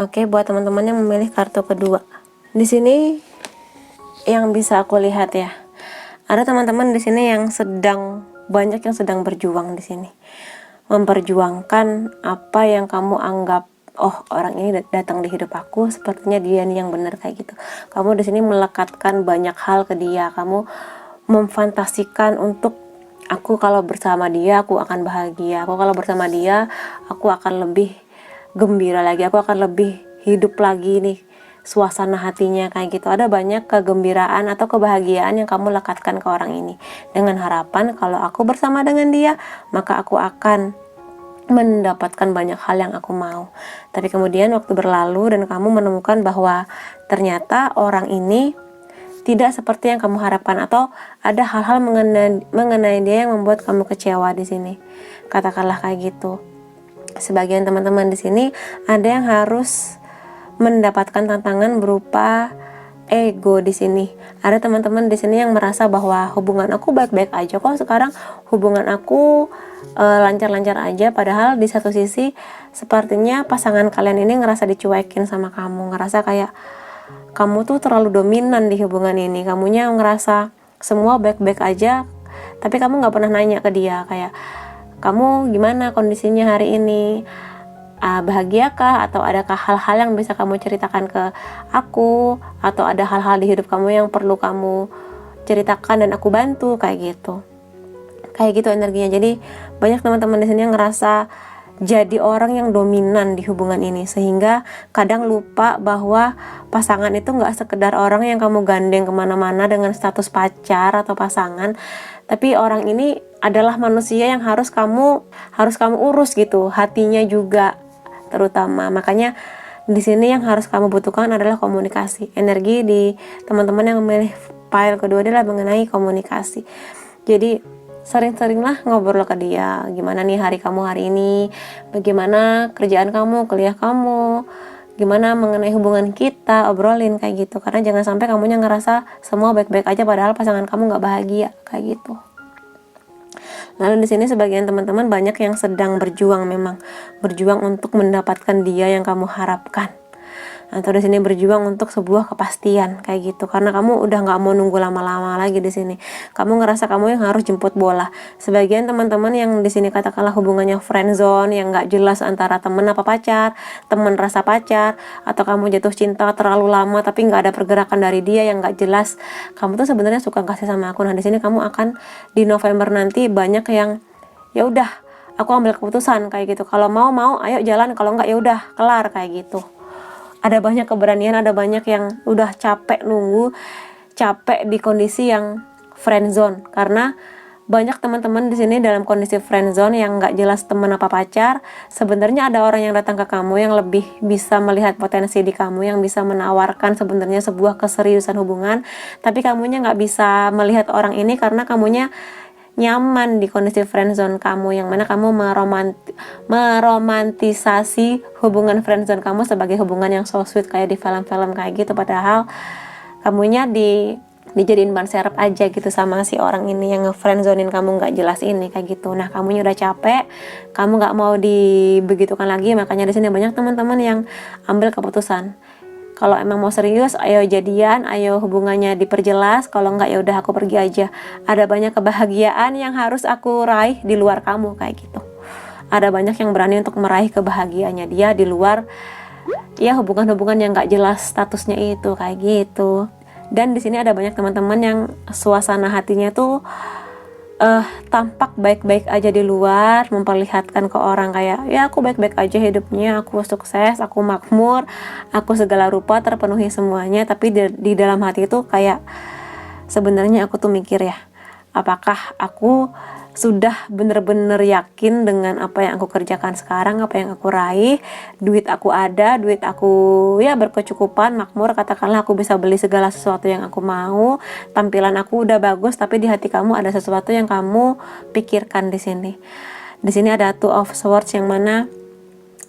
Speaker 1: Oke, buat teman-teman yang memilih kartu kedua, di sini yang bisa aku lihat ya, ada teman-teman di sini yang banyak yang sedang berjuang di sini, memperjuangkan apa yang kamu anggap, oh orang ini datang di hidup aku, sepertinya dia nih yang benar, kayak gitu. Kamu di sini melekatkan banyak hal ke dia, kamu memfantasikan untuk, aku kalau bersama dia aku akan bahagia, aku kalau bersama dia aku akan lebih gembira lagi, aku akan lebih hidup lagi nih suasana hatinya, kayak gitu. Ada banyak kegembiraan atau kebahagiaan yang kamu lekatkan ke orang ini dengan harapan kalau aku bersama dengan dia maka aku akan mendapatkan banyak hal yang aku mau. Tapi kemudian waktu berlalu dan kamu menemukan bahwa ternyata orang ini tidak seperti yang kamu harapkan, atau ada hal-hal mengenai dia yang membuat kamu kecewa di sini. Katakanlah kayak gitu. Sebagian teman-teman di sini ada yang harus mendapatkan tantangan berupa ego di sini. Ada teman-teman di sini yang merasa bahwa hubungan aku baik-baik aja kok sekarang, hubungan aku lancar-lancar aja, padahal di satu sisi sepertinya pasangan kalian ini ngerasa dicuekin sama kamu, ngerasa kayak kamu tuh terlalu dominan di hubungan ini, kamunya ngerasa semua baik-baik aja, tapi kamu nggak pernah nanya ke dia kayak, kamu gimana kondisinya hari ini, bahagiakah, atau adakah hal-hal yang bisa kamu ceritakan ke aku, atau ada hal-hal di hidup kamu yang perlu kamu ceritakan dan aku bantu, kayak gitu energinya. Jadi banyak teman-teman di sini yang ngerasa jadi orang yang dominan di hubungan ini, sehingga kadang lupa bahwa pasangan itu nggak sekedar orang yang kamu gandeng kemana-mana dengan status pacar atau pasangan, tapi orang ini adalah manusia yang harus kamu urus gitu, hatinya juga terutama. Makanya di sini yang harus kamu butuhkan adalah komunikasi. Energi di teman-teman yang memilih pile kedua adalah mengenai komunikasi. Jadi sering-seringlah ngobrol ke dia, gimana nih hari kamu hari ini, bagaimana kerjaan kamu, kuliah kamu, gimana mengenai hubungan kita, obrolin kayak gitu. Karena jangan sampai kamunya ngerasa semua baik-baik aja padahal pasangan kamu nggak bahagia, kayak gitu. Lalu di sini sebagian teman-teman banyak yang sedang berjuang, memang berjuang untuk mendapatkan dia yang kamu harapkan, atau di sini berjuang untuk sebuah kepastian kayak gitu. Karena kamu udah nggak mau nunggu lama-lama lagi di sini. Kamu ngerasa kamu yang harus jemput bola. Sebagian teman-teman yang di sini katakanlah hubungannya friendzone, yang nggak jelas antara teman apa pacar, teman rasa pacar, atau kamu jatuh cinta terlalu lama tapi nggak ada pergerakan dari dia yang nggak jelas. Kamu tuh sebenarnya suka kasih sama aku. Nah di sini kamu akan di November nanti banyak yang ya udah aku ambil keputusan kayak gitu. Kalau mau ayo jalan, kalau nggak ya udah kelar kayak gitu. Ada banyak keberanian, ada banyak yang udah capek nunggu, capek di kondisi yang friendzone. Karena banyak teman-teman di sini dalam kondisi friendzone yang nggak jelas teman apa pacar. Sebenarnya ada orang yang datang ke kamu yang lebih bisa melihat potensi di kamu, yang bisa menawarkan sebenarnya sebuah keseriusan hubungan. Tapi kamunya nggak bisa melihat orang ini karena kamunya nyaman di kondisi friendzone kamu, yang mana kamu meromantisasi hubungan friendzone kamu sebagai hubungan yang so sweet kayak di film-film kayak gitu, padahal kamunya dijadiin ban serep aja gitu sama si orang ini yang nge-friendzonein kamu nggak jelas ini kayak gitu. Nah kamunya udah capek, kamu nggak mau dibegitukan lagi, makanya di sini banyak teman-teman yang ambil keputusan. Kalau emang mau serius, ayo jadian, ayo hubungannya diperjelas. Kalau enggak ya udah aku pergi aja. Ada banyak kebahagiaan yang harus aku raih di luar kamu kayak gitu. Ada banyak yang berani untuk meraih kebahagiaannya dia di luar ya hubungan-hubungan yang enggak jelas statusnya itu kayak gitu. Dan di sini ada banyak teman-teman yang suasana hatinya tuh tampak baik-baik aja di luar, memperlihatkan ke orang kayak ya aku baik-baik aja hidupnya, aku sukses, aku makmur, aku segala rupa terpenuhi semuanya. Tapi di dalam hati itu kayak sebenarnya aku tuh mikir ya, apakah aku sudah bener-bener yakin dengan apa yang aku kerjakan sekarang, apa yang aku raih. Duit aku ada, duit aku ya berkecukupan, makmur, katakanlah aku bisa beli segala sesuatu yang aku mau. Tampilan aku udah bagus, tapi di hati kamu ada sesuatu yang kamu pikirkan di sini. Di sini ada Two of Swords yang mana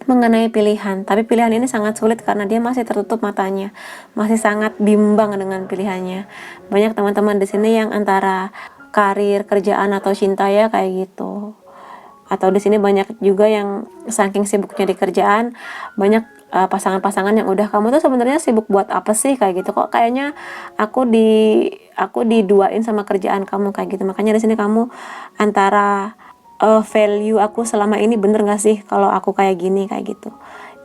Speaker 1: mengenai pilihan, tapi pilihan ini sangat sulit karena dia masih tertutup matanya, masih sangat bimbang dengan pilihannya. Banyak teman-teman di sini yang antara karir, kerjaan atau cinta ya kayak gitu. Atau di sini banyak juga yang saking sibuknya di kerjaan, banyak pasangan-pasangan yang udah, kamu tuh sebenarnya sibuk buat apa sih kayak gitu, kok kayaknya aku diduain sama kerjaan kamu kayak gitu. Makanya di sini kamu antara value aku selama ini bener gak sih kalau aku kayak gini kayak gitu.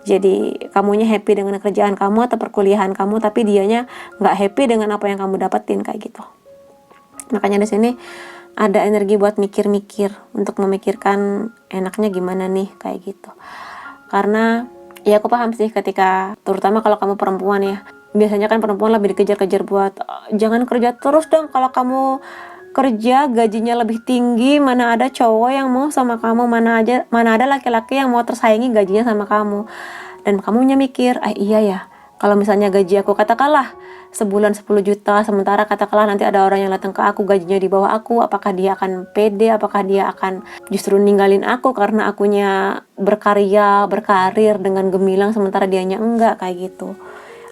Speaker 1: Jadi kamunya happy dengan kerjaan kamu atau perkuliahan kamu, tapi dianya nggak happy dengan apa yang kamu dapetin kayak gitu. Makanya di sini ada energi buat mikir-mikir, untuk memikirkan enaknya gimana nih kayak gitu. Karena ya aku paham sih ketika, terutama kalau kamu perempuan ya, biasanya kan perempuan lebih dikejar-kejar buat jangan kerja terus dong, kalau kamu kerja gajinya lebih tinggi, mana ada cowok yang mau sama kamu, mana ada laki-laki yang mau tersaingi gajinya sama kamu. Dan kamunya mikir, iya ya, kalau misalnya gaji aku katakanlah sebulan 10 juta, sementara katakanlah nanti ada orang yang datang ke aku gajinya di bawah aku, apakah dia akan pede, apakah dia akan justru ninggalin aku karena akunya berkarya, berkarir dengan gemilang sementara dianya enggak, kayak gitu.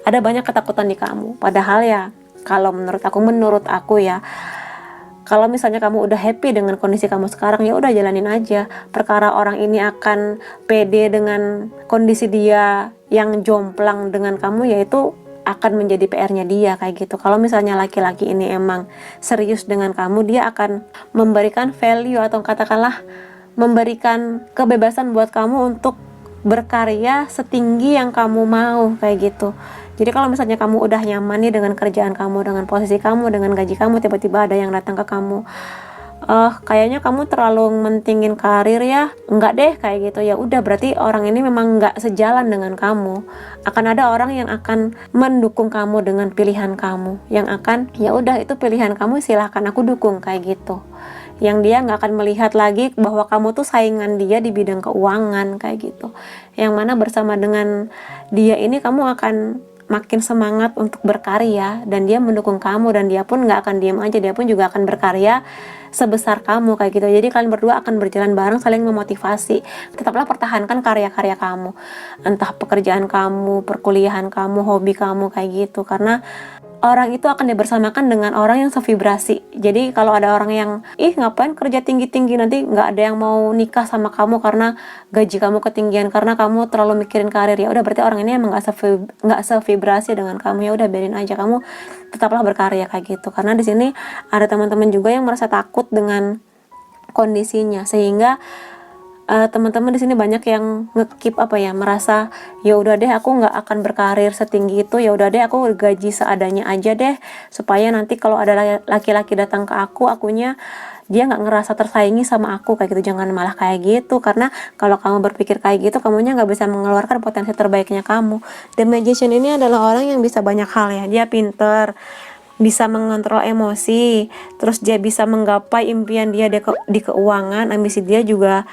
Speaker 1: Ada banyak ketakutan di kamu, padahal ya kalau menurut aku ya, kalau misalnya kamu udah happy dengan kondisi kamu sekarang, ya udah jalanin aja. Perkara orang ini akan pede dengan kondisi dia yang jomplang dengan kamu, yaitu akan menjadi PR-nya dia kayak gitu. Kalau misalnya laki-laki ini emang serius dengan kamu, dia akan memberikan value atau katakanlah memberikan kebebasan buat kamu untuk berkarya setinggi yang kamu mau kayak gitu. Jadi kalau misalnya kamu udah nyaman nih dengan kerjaan kamu, dengan posisi kamu, dengan gaji kamu, tiba-tiba ada yang datang ke kamu, kayaknya kamu terlalu mentingin karir ya, enggak deh kayak gitu, ya udah berarti orang ini memang enggak sejalan dengan kamu. Akan ada orang yang akan mendukung kamu dengan pilihan kamu, yang akan ya udah itu pilihan kamu, silahkan aku dukung kayak gitu. Yang dia nggak akan melihat lagi bahwa kamu tuh saingan dia di bidang keuangan kayak gitu. Yang mana bersama dengan dia ini kamu akan makin semangat untuk berkarya, dan dia mendukung kamu, dan dia pun nggak akan diam aja, dia pun juga akan berkarya sebesar kamu kayak gitu. Jadi kalian berdua akan berjalan bareng, saling memotivasi. Tetaplah pertahankan karya-karya kamu, entah pekerjaan kamu, perkuliahan kamu, hobi kamu kayak gitu, karena orang itu akan dibersamakan dengan orang yang sevibrasi. Jadi kalau ada orang yang ngapain kerja tinggi-tinggi, nanti nggak ada yang mau nikah sama kamu karena gaji kamu ketinggian, karena kamu terlalu mikirin karir, ya udah berarti orang ini emang nggak sevibrasi dengan kamu. Ya udah biarin aja, kamu tetaplah berkarya kayak gitu. Karena di sini ada teman-teman juga yang merasa takut dengan kondisinya, sehingga teman-teman di sini banyak yang ngekip merasa ya udah deh aku nggak akan berkarir setinggi itu, ya udah deh aku gaji seadanya aja deh, supaya nanti kalau ada laki-laki datang ke akunya dia nggak ngerasa tersaingi sama aku kayak gitu. Jangan malah kayak gitu, karena kalau kamu berpikir kayak gitu, kamunya nggak bisa mengeluarkan potensi terbaiknya kamu. The Magician ini adalah orang yang bisa banyak hal ya, dia pinter, bisa mengontrol emosi, terus dia bisa menggapai impian dia di keuangan, ambisi dia juga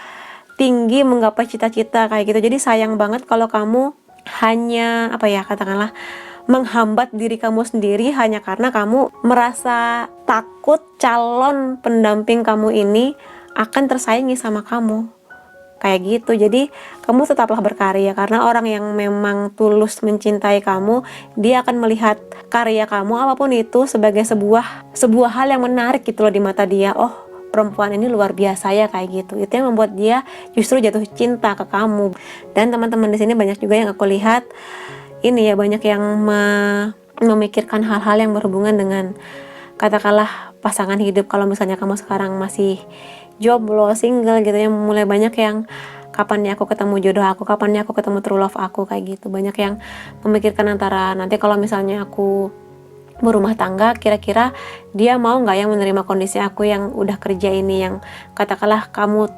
Speaker 1: tinggi, menggapai cita-cita kayak gitu. Jadi sayang banget kalau kamu hanya katakanlah menghambat diri kamu sendiri hanya karena kamu merasa takut calon pendamping kamu ini akan tersaingi sama kamu kayak gitu. Jadi kamu tetaplah berkarya, karena orang yang memang tulus mencintai kamu, dia akan melihat karya kamu apapun itu sebagai sebuah hal yang menarik gitu loh di mata dia. Oh, perempuan ini luar biasa ya kayak gitu. Itu yang membuat dia justru jatuh cinta ke kamu. Dan teman-teman di sini banyak juga yang aku lihat ini ya, banyak yang memikirkan hal-hal yang berhubungan dengan katakanlah pasangan hidup. Kalau misalnya kamu sekarang masih jomblo, single gitu ya, mulai banyak yang kapan ya aku ketemu jodoh aku, kapan ya aku ketemu true love aku kayak gitu. Banyak yang memikirkan antara nanti kalau misalnya aku berumah tangga, kira-kira dia mau nggak yang menerima kondisi aku yang udah kerja ini, yang katakanlah kamu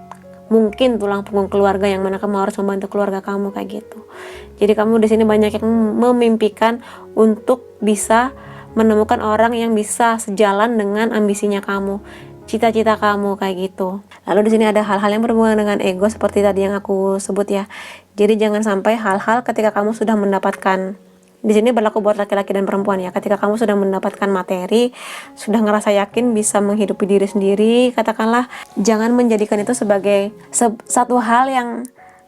Speaker 1: mungkin tulang punggung keluarga, yang mana kamu harus membantu keluarga kamu kayak gitu. Jadi kamu di sini banyak yang memimpikan untuk bisa menemukan orang yang bisa sejalan dengan ambisinya kamu. cita-cita kamu kayak gitu. Lalu di sini ada hal-hal yang berhubungan dengan ego seperti tadi yang aku sebut ya. Jadi jangan sampai hal-hal ketika kamu sudah mendapatkan, di sini berlaku buat laki-laki dan perempuan ya. Ketika kamu sudah mendapatkan materi, sudah ngerasa yakin bisa menghidupi diri sendiri, katakanlah, jangan menjadikan itu sebagai satu hal yang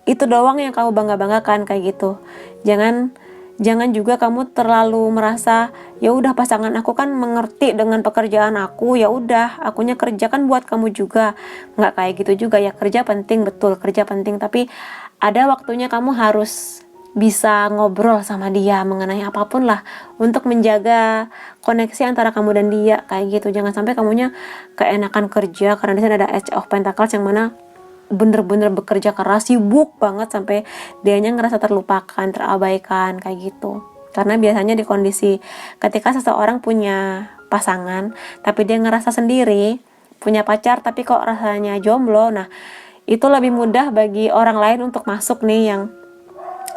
Speaker 1: itu doang yang kamu bangga-banggakan kayak gitu. Jangan juga kamu terlalu merasa ya udah pasangan aku kan mengerti dengan pekerjaan aku, ya udah akunya kerja kan buat kamu juga. Nggak kayak gitu juga ya, kerja penting, betul kerja penting, tapi ada waktunya kamu harus bisa ngobrol sama dia mengenai apapun lah untuk menjaga koneksi antara kamu dan dia kayak gitu. Jangan sampai kamunya keenakan kerja, karena di sini ada Edge of Pentacles yang mana bener-bener bekerja keras, sibuk banget sampai dianya ngerasa terlupakan, terabaikan kayak gitu. Karena biasanya di kondisi ketika seseorang punya pasangan tapi dia ngerasa sendiri, punya pacar tapi kok rasanya jomblo, nah itu lebih mudah bagi orang lain untuk masuk nih, yang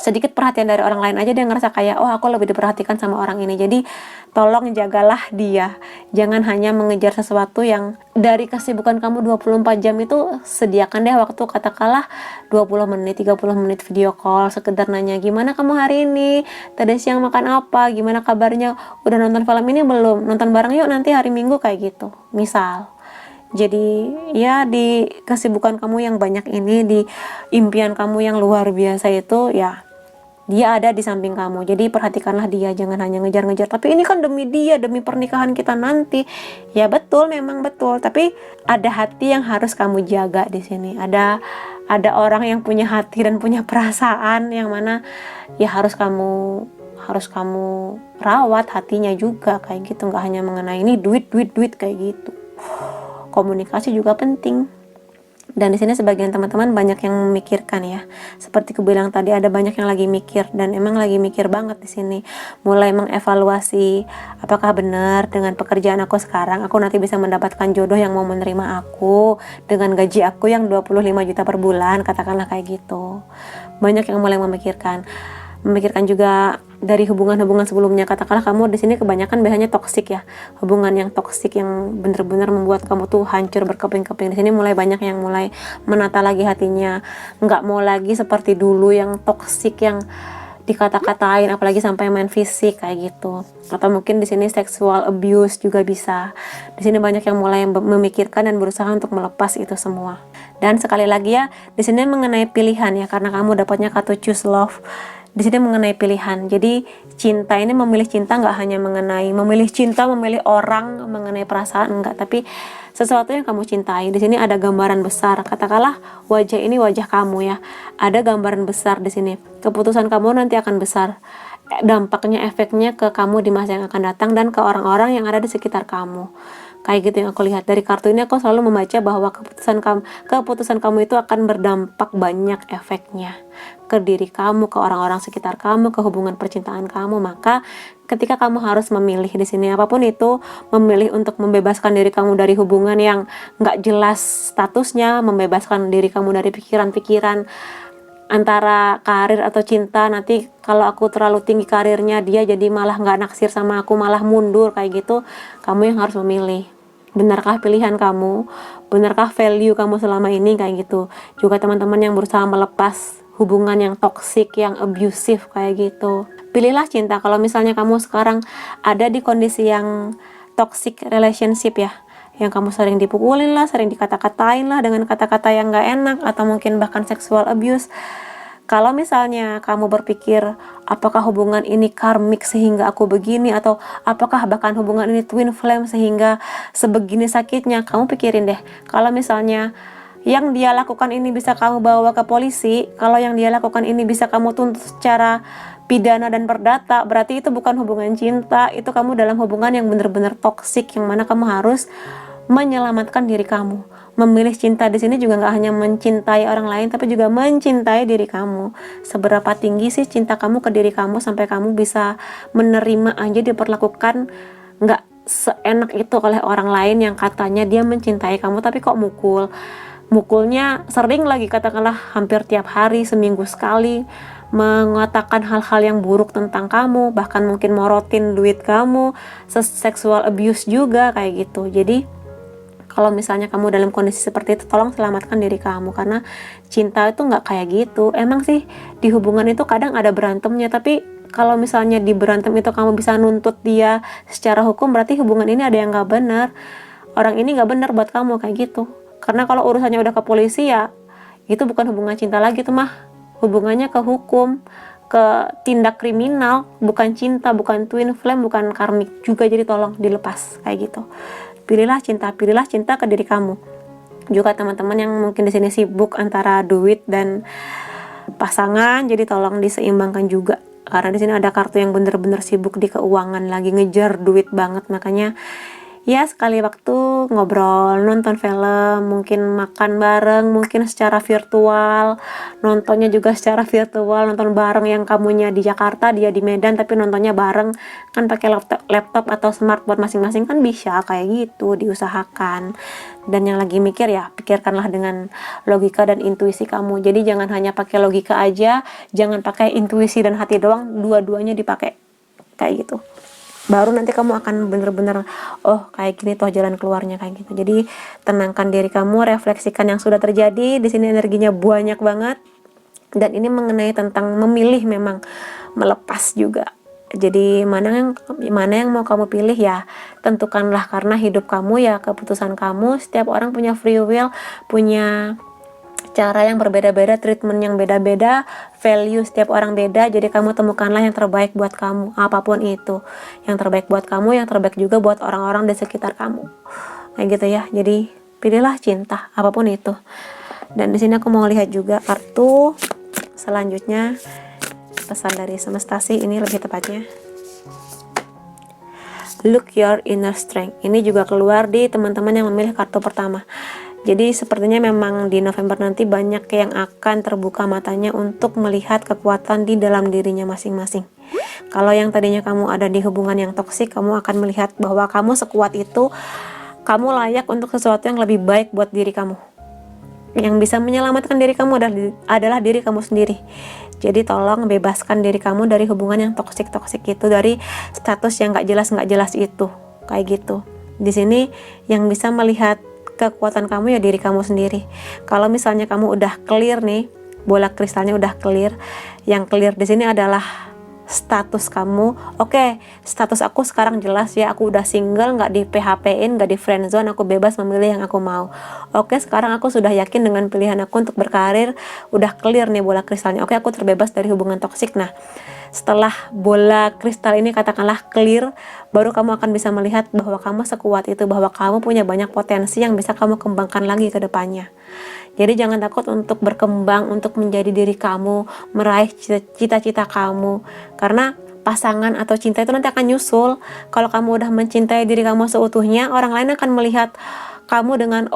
Speaker 1: sedikit perhatian dari orang lain aja dia ngerasa kayak, oh aku lebih diperhatikan sama orang ini. Jadi tolong jagalah dia, jangan hanya mengejar sesuatu yang dari kesibukan kamu 24 jam itu, sediakan deh waktu katakanlah 20 menit, 30 menit video call, sekedar nanya gimana kamu hari ini, tadi siang makan apa, gimana kabarnya, udah nonton film ini belum, nonton bareng yuk nanti hari Minggu kayak gitu misal. Jadi ya di kesibukan kamu yang banyak ini, di impian kamu yang luar biasa itu, ya dia ada di samping kamu. Jadi perhatikanlah dia, jangan hanya ngejar-ngejar. Tapi ini kan demi dia, demi pernikahan kita nanti. Ya betul, memang betul. Tapi ada hati yang harus kamu jaga di sini. Ada orang yang punya hati dan punya perasaan yang mana ya harus kamu rawat hatinya juga kayak gitu. Nggak hanya mengenai ini duit kayak gitu. Komunikasi juga penting. Dan di sini sebagian teman-teman banyak yang memikirkan ya. Seperti aku bilang tadi, ada banyak yang lagi mikir, dan emang lagi mikir banget di sini. Mulai mengevaluasi apakah benar dengan pekerjaan aku sekarang aku nanti bisa mendapatkan jodoh yang mau menerima aku dengan gaji aku yang 25 juta per bulan, katakanlah kayak gitu. Banyak yang mulai memikirkan juga dari hubungan-hubungan sebelumnya. Katakanlah kamu di sini kebanyakan biasanya toksik ya, hubungan yang toksik yang benar-benar membuat kamu tuh hancur berkeping-keping. Di sini mulai banyak yang mulai menata lagi hatinya, nggak mau lagi seperti dulu yang toksik, yang dikata-katain apalagi sampai main fisik kayak gitu. Atau mungkin di sini sexual abuse juga bisa. Di sini banyak yang mulai memikirkan dan berusaha untuk melepas itu semua. Dan sekali lagi ya, di sini mengenai pilihan ya, karena kamu dapatnya kartu choose love. Di sini mengenai pilihan. Jadi cinta ini, memilih cinta nggak hanya mengenai memilih cinta, memilih orang, mengenai perasaan, enggak, tapi sesuatu yang kamu cintai. Di sini ada gambaran besar. Katakanlah wajah ini wajah kamu ya. Ada gambaran besar di sini. Keputusan kamu nanti akan besar. Dampaknya, efeknya ke kamu di masa yang akan datang dan ke orang-orang yang ada di sekitar kamu. Kayak gitu yang aku lihat dari kartu ini. Aku selalu membaca bahwa keputusan kamu itu akan berdampak banyak efeknya ke diri kamu, ke orang-orang sekitar kamu, ke hubungan percintaan kamu. Maka ketika kamu harus memilih di sini apapun itu, memilih untuk membebaskan diri kamu dari hubungan yang nggak jelas statusnya, membebaskan diri kamu dari pikiran-pikiran antara karir atau cinta. Nanti kalau aku terlalu tinggi karirnya, dia jadi malah nggak naksir sama aku, malah mundur kayak gitu. Kamu yang harus memilih, benarkah pilihan kamu, benarkah value kamu selama ini kayak gitu. Juga teman-teman yang berusaha melepas hubungan yang toksik, yang abusive kayak gitu, pilihlah cinta. Kalau misalnya kamu sekarang ada di kondisi yang toxic relationship ya, yang kamu sering dipukulin lah, sering dikata-katain lah dengan kata-kata yang gak enak, atau mungkin bahkan sexual abuse. Kalau misalnya kamu berpikir apakah hubungan ini karmik sehingga aku begini, atau apakah bahkan hubungan ini twin flame sehingga sebegini sakitnya, kamu pikirin deh, kalau misalnya yang dia lakukan ini bisa kamu bawa ke polisi, kalau yang dia lakukan ini bisa kamu tuntut secara pidana dan perdata, berarti itu bukan hubungan cinta, itu kamu dalam hubungan yang benar-benar toksik, yang mana kamu harus menyelamatkan diri kamu. Memilih cinta di sini juga nggak hanya mencintai orang lain, tapi juga mencintai diri kamu. Seberapa tinggi sih cinta kamu ke diri kamu sampai kamu bisa menerima aja diperlakukan nggak seenak itu oleh orang lain yang katanya dia mencintai kamu, tapi kok mukulnya sering lagi, katakanlah hampir tiap hari, seminggu sekali, mengatakan hal-hal yang buruk tentang kamu, bahkan mungkin morotin duit kamu, sexual abuse juga kayak gitu. Jadi Kalau misalnya kamu dalam kondisi seperti itu, tolong selamatkan diri kamu, karena cinta itu nggak kayak gitu. Emang sih di hubungan itu kadang ada berantemnya, tapi kalau misalnya di berantem itu kamu bisa nuntut dia secara hukum, berarti hubungan ini ada yang nggak benar. Orang ini nggak benar buat kamu kayak gitu. Karena kalau urusannya udah ke polisi ya, itu bukan hubungan cinta lagi tuh mah. Hubungannya ke hukum, ke tindak kriminal, bukan cinta, bukan twin flame, bukan karmik juga. Jadi tolong dilepas kayak gitu. Pilihlah cinta ke diri kamu. Juga teman-teman yang mungkin di sini sibuk antara duit dan pasangan, jadi tolong diseimbangkan juga. Karena di sini ada kartu yang bener-bener sibuk di keuangan, lagi ngejar duit banget, makanya ya sekali waktu ngobrol, nonton film, mungkin makan bareng, mungkin secara virtual, nontonnya juga secara virtual, nonton bareng yang kamunya di Jakarta, dia di Medan, tapi nontonnya bareng, kan pakai laptop atau smartphone masing-masing kan bisa kayak gitu, diusahakan. Dan yang lagi mikir ya, pikirkanlah dengan logika dan intuisi kamu. Jadi jangan hanya pakai logika aja, jangan pakai intuisi dan hati doang, dua-duanya dipakai kayak gitu. Baru nanti kamu akan bener-bener oh kayak gini toh jalan keluarnya kayak gitu. Jadi tenangkan diri kamu, refleksikan yang sudah terjadi. Di sini energinya banyak banget, dan ini mengenai tentang memilih, memang melepas juga. Jadi mana yang mau kamu pilih ya tentukanlah, karena hidup kamu ya keputusan kamu. Setiap orang punya free will, punya cara yang berbeda-beda, treatment yang beda-beda, value setiap orang beda. Jadi kamu temukanlah yang terbaik buat kamu, apapun itu. Yang terbaik buat kamu, yang terbaik juga buat orang-orang di sekitar kamu. Kayak gitu ya. Jadi pilihlah cinta, apapun itu. Dan di sini aku mau lihat juga kartu selanjutnya, pesan dari semesta sih ini lebih tepatnya. Look your inner strength. Ini juga keluar di teman-teman yang memilih kartu pertama. Jadi sepertinya memang di November nanti banyak yang akan terbuka matanya untuk melihat kekuatan di dalam dirinya masing-masing. Kalau yang tadinya kamu ada di hubungan yang toksik, kamu akan melihat bahwa kamu sekuat itu, kamu layak untuk sesuatu yang lebih baik buat diri kamu. Yang bisa menyelamatkan diri kamu adalah diri kamu sendiri. Jadi tolong bebaskan diri kamu dari hubungan yang toksik itu, dari status yang nggak jelas itu, kayak gitu. Di sini yang bisa melihat kekuatan kamu ya diri kamu sendiri. Kalau misalnya kamu udah clear nih, bola kristalnya udah clear, yang clear di sini adalah status kamu. Oke, status aku sekarang jelas ya, aku udah single, nggak di PHP-in, nggak di friendzone, aku bebas memilih yang aku mau. Oke, sekarang aku sudah yakin dengan pilihan aku untuk berkarir, udah clear nih bola kristalnya. Oke, aku terbebas dari hubungan toksik. Nah, setelah bola kristal ini katakanlah clear, baru kamu akan bisa melihat bahwa kamu sekuat itu, bahwa kamu punya banyak potensi yang bisa kamu kembangkan lagi ke depannya. Jadi jangan takut untuk berkembang, untuk menjadi diri kamu, meraih cita-cita kamu, karena pasangan atau cinta itu nanti akan nyusul. Kalau kamu udah mencintai diri kamu seutuhnya, orang lain akan melihat kamu dengan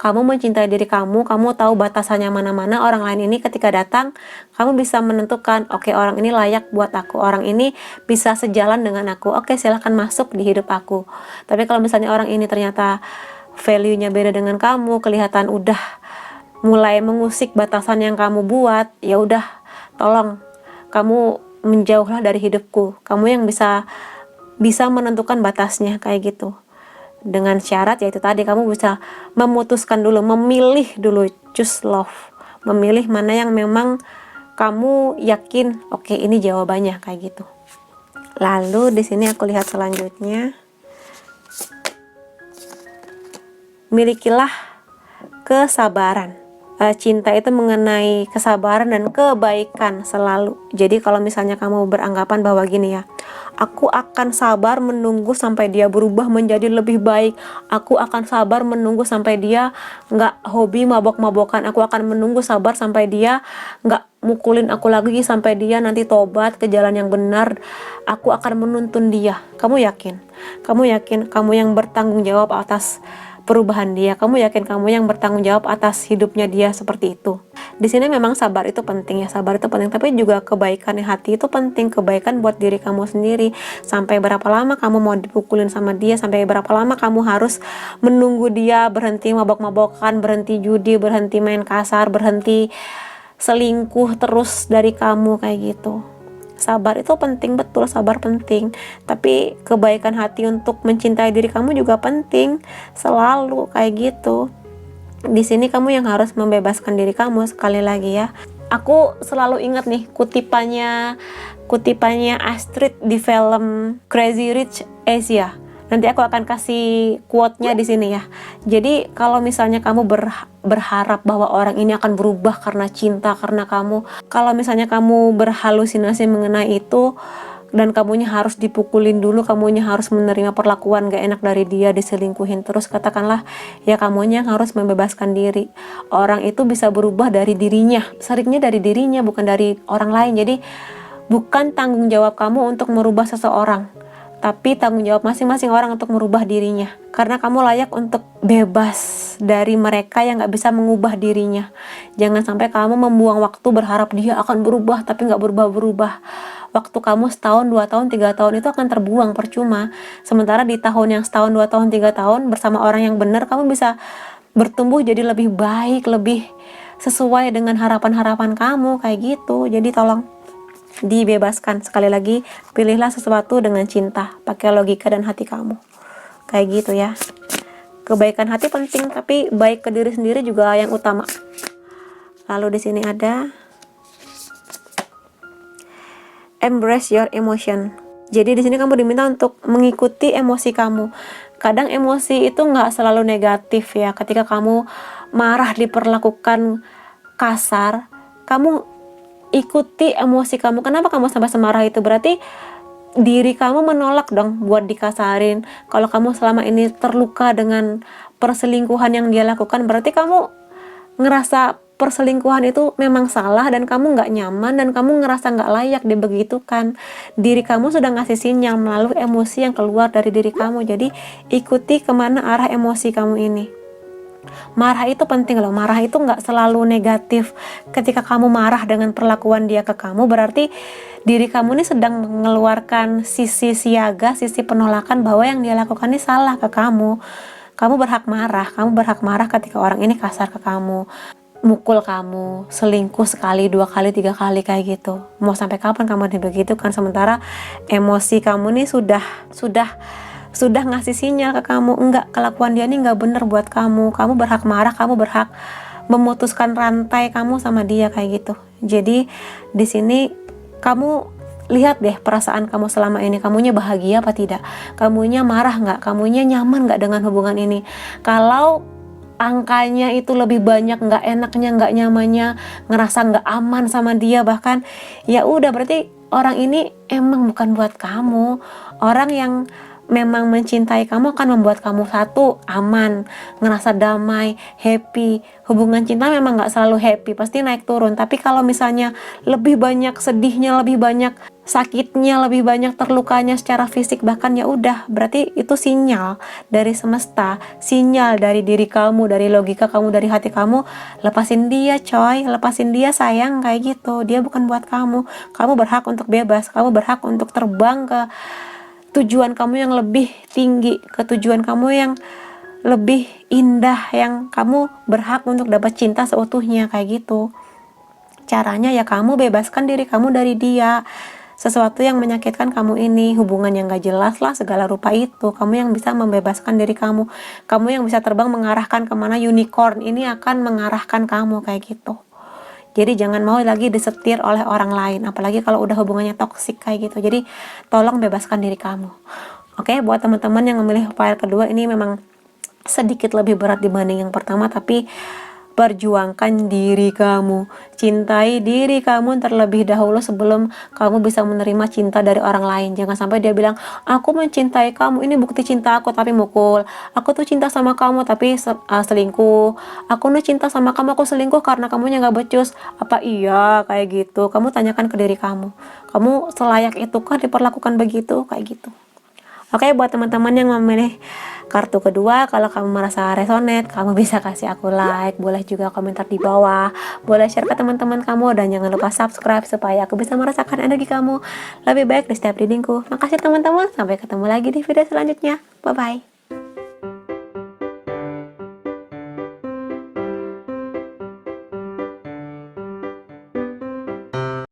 Speaker 1: kamu mencintai diri kamu tahu batasannya mana-mana. Orang lain ini ketika datang, kamu bisa menentukan, oke, orang ini layak buat aku, orang ini bisa sejalan dengan aku, oke, silahkan masuk di hidup aku. Tapi kalau misalnya orang ini ternyata value-nya beda dengan kamu, kelihatan udah mulai mengusik batasan yang kamu buat, ya udah, tolong kamu menjauhlah dari hidupku. Kamu yang bisa menentukan batasnya kayak gitu. Dengan syarat yaitu tadi, kamu bisa memutuskan dulu, memilih dulu, choose love, memilih mana yang memang kamu yakin, oke, ini jawabannya kayak gitu. Lalu di sini aku lihat selanjutnya, milikilah kesabaran. Cinta itu mengenai kesabaran dan kebaikan selalu. Jadi kalau misalnya kamu beranggapan bahwa gini ya, aku akan sabar menunggu sampai dia berubah menjadi lebih baik, aku akan sabar menunggu sampai dia nggak hobi mabok-mabokan, aku akan menunggu sabar sampai dia nggak mukulin aku lagi, sampai dia nanti tobat ke jalan yang benar, aku akan menuntun dia. Kamu yakin kamu yang bertanggung jawab atas perubahan dia? Kamu yakin kamu yang bertanggung jawab atas hidupnya dia seperti itu? Di sini memang sabar itu penting ya, sabar itu penting, tapi juga kebaikan hati itu penting, kebaikan buat diri kamu sendiri. Sampai berapa lama kamu mau dipukulin sama dia? Sampai berapa lama kamu harus menunggu dia berhenti mabok-mabokan, berhenti judi, berhenti main kasar, berhenti selingkuh terus dari kamu kayak gitu? Sabar itu penting, betul, sabar penting. Tapi kebaikan hati untuk mencintai diri kamu juga penting, selalu kayak gitu. Di sini kamu yang harus membebaskan diri kamu. Sekali lagi ya, aku selalu ingat nih kutipannya Astrid di film Crazy Rich Asia. Nanti aku akan kasih quote-nya di sini ya. Jadi kalau misalnya kamu berharap bahwa orang ini akan berubah karena cinta, karena kamu, kalau misalnya kamu berhalusinasi mengenai itu, dan kamunya harus dipukulin dulu, kamunya harus menerima perlakuan gak enak dari dia, diselingkuhin terus, katakanlah ya, kamunya harus membebaskan diri. Orang itu bisa berubah dari dirinya, seringnya dari dirinya, bukan dari orang lain. Jadi bukan tanggung jawab kamu untuk merubah seseorang, tapi tanggung jawab masing-masing orang untuk merubah dirinya. Karena kamu layak untuk bebas dari mereka yang gak bisa mengubah dirinya. Jangan sampai kamu membuang waktu berharap dia akan berubah tapi gak berubah-berubah. Waktu kamu setahun, 2 tahun, 3 tahun itu akan terbuang percuma. Sementara di tahun yang setahun, 2 tahun, 3 tahun bersama orang yang benar, kamu bisa bertumbuh jadi lebih baik, lebih sesuai dengan harapan-harapan kamu, kayak gitu. Jadi tolong dibebaskan. Sekali lagi, pilihlah sesuatu dengan cinta, pakai logika dan hati kamu, kayak gitu ya. Kebaikan hati penting, tapi baik ke diri sendiri juga yang utama. Lalu di sini ada embrace your emotion. Jadi di sini kamu diminta untuk mengikuti emosi kamu. Kadang emosi itu nggak selalu negatif ya. Ketika kamu marah, diperlakukan kasar, kamu ikuti emosi kamu. Kenapa kamu sampai semarah itu? Berarti diri kamu menolak dong buat dikasarin. Kalau kamu selama ini terluka dengan perselingkuhan yang dia lakukan, berarti kamu ngerasa perselingkuhan itu memang salah dan kamu nggak nyaman dan kamu ngerasa nggak layak dibegitukan. Diri kamu sudah ngasih sinyal melalui emosi yang keluar dari diri kamu. Jadi ikuti kemana arah emosi kamu ini. Marah itu penting loh. Marah itu nggak selalu negatif. Ketika kamu marah dengan perlakuan dia ke kamu, berarti diri kamu ini sedang mengeluarkan sisi siaga, sisi penolakan bahwa yang dia lakukan ini salah ke kamu. Kamu berhak marah. Kamu berhak marah ketika orang ini kasar ke kamu, mukul kamu, selingkuh sekali, 2 kali, 3 kali kayak gitu. Mau sampai kapan kamu dibegitukan? Sementara emosi kamu nih sudah ngasih sinyal ke kamu, enggak, kelakuan dia nih enggak bener buat kamu. Kamu berhak marah, kamu berhak memutuskan rantai kamu sama dia kayak gitu. Jadi di sini kamu lihat deh perasaan kamu selama ini. Kamunya bahagia apa tidak? Kamunya marah nggak? Kamunya nyaman nggak dengan hubungan ini? Kalau angkanya itu lebih banyak nggak enaknya, nggak nyamannya, ngerasa nggak aman sama dia, bahkan ya udah, berarti orang ini emang bukan buat kamu. Orang yang memang mencintai kamu akan membuat kamu satu, aman, ngerasa damai, happy. Hubungan cinta memang nggak selalu happy, pasti naik turun. Tapi kalau misalnya lebih banyak sedihnya, lebih banyak sakitnya, lebih banyak terlukanya secara fisik, bahkan ya udah, berarti itu sinyal dari semesta, sinyal dari diri kamu, dari logika kamu, dari hati kamu. Lepasin dia coy, lepasin dia sayang, kayak gitu. Dia bukan buat kamu. Kamu berhak untuk bebas, kamu berhak untuk terbang ke tujuan kamu yang lebih tinggi, ke tujuan kamu yang lebih indah, yang kamu berhak untuk dapat cinta seutuhnya, kayak gitu. Caranya ya kamu bebaskan diri kamu dari dia. Sesuatu yang menyakitkan kamu ini, hubungan yang gak jelas lah, segala rupa itu, kamu yang bisa membebaskan diri kamu. Kamu yang bisa terbang mengarahkan kemana unicorn ini akan mengarahkan kamu, kayak gitu. Jadi jangan mau lagi disetir oleh orang lain, apalagi kalau udah hubungannya toksik kayak gitu. Jadi tolong bebaskan diri kamu. Oke, buat teman-teman yang memilih file kedua, ini memang sedikit lebih berat dibanding yang pertama, tapi perjuangkan diri kamu, cintai diri kamu terlebih dahulu sebelum kamu bisa menerima cinta dari orang lain. Jangan sampai dia bilang, aku mencintai kamu, ini bukti cinta aku tapi mukul. Aku tuh cinta sama kamu tapi selingkuh. Aku nih cinta sama kamu, aku selingkuh karena kamunya gak becus. Apa iya kayak gitu? Kamu tanyakan ke diri kamu, kamu selayak itukah diperlakukan begitu, kayak gitu. Oke, buat teman-teman yang memilih kartu kedua, kalau kamu merasa resonate, kamu bisa kasih aku like, boleh juga komentar di bawah, boleh share ke teman-teman kamu, dan jangan lupa subscribe supaya aku bisa merasakan energi kamu lebih baik di setiap readingku. Makasih teman-teman, sampai ketemu lagi di video selanjutnya. Bye-bye.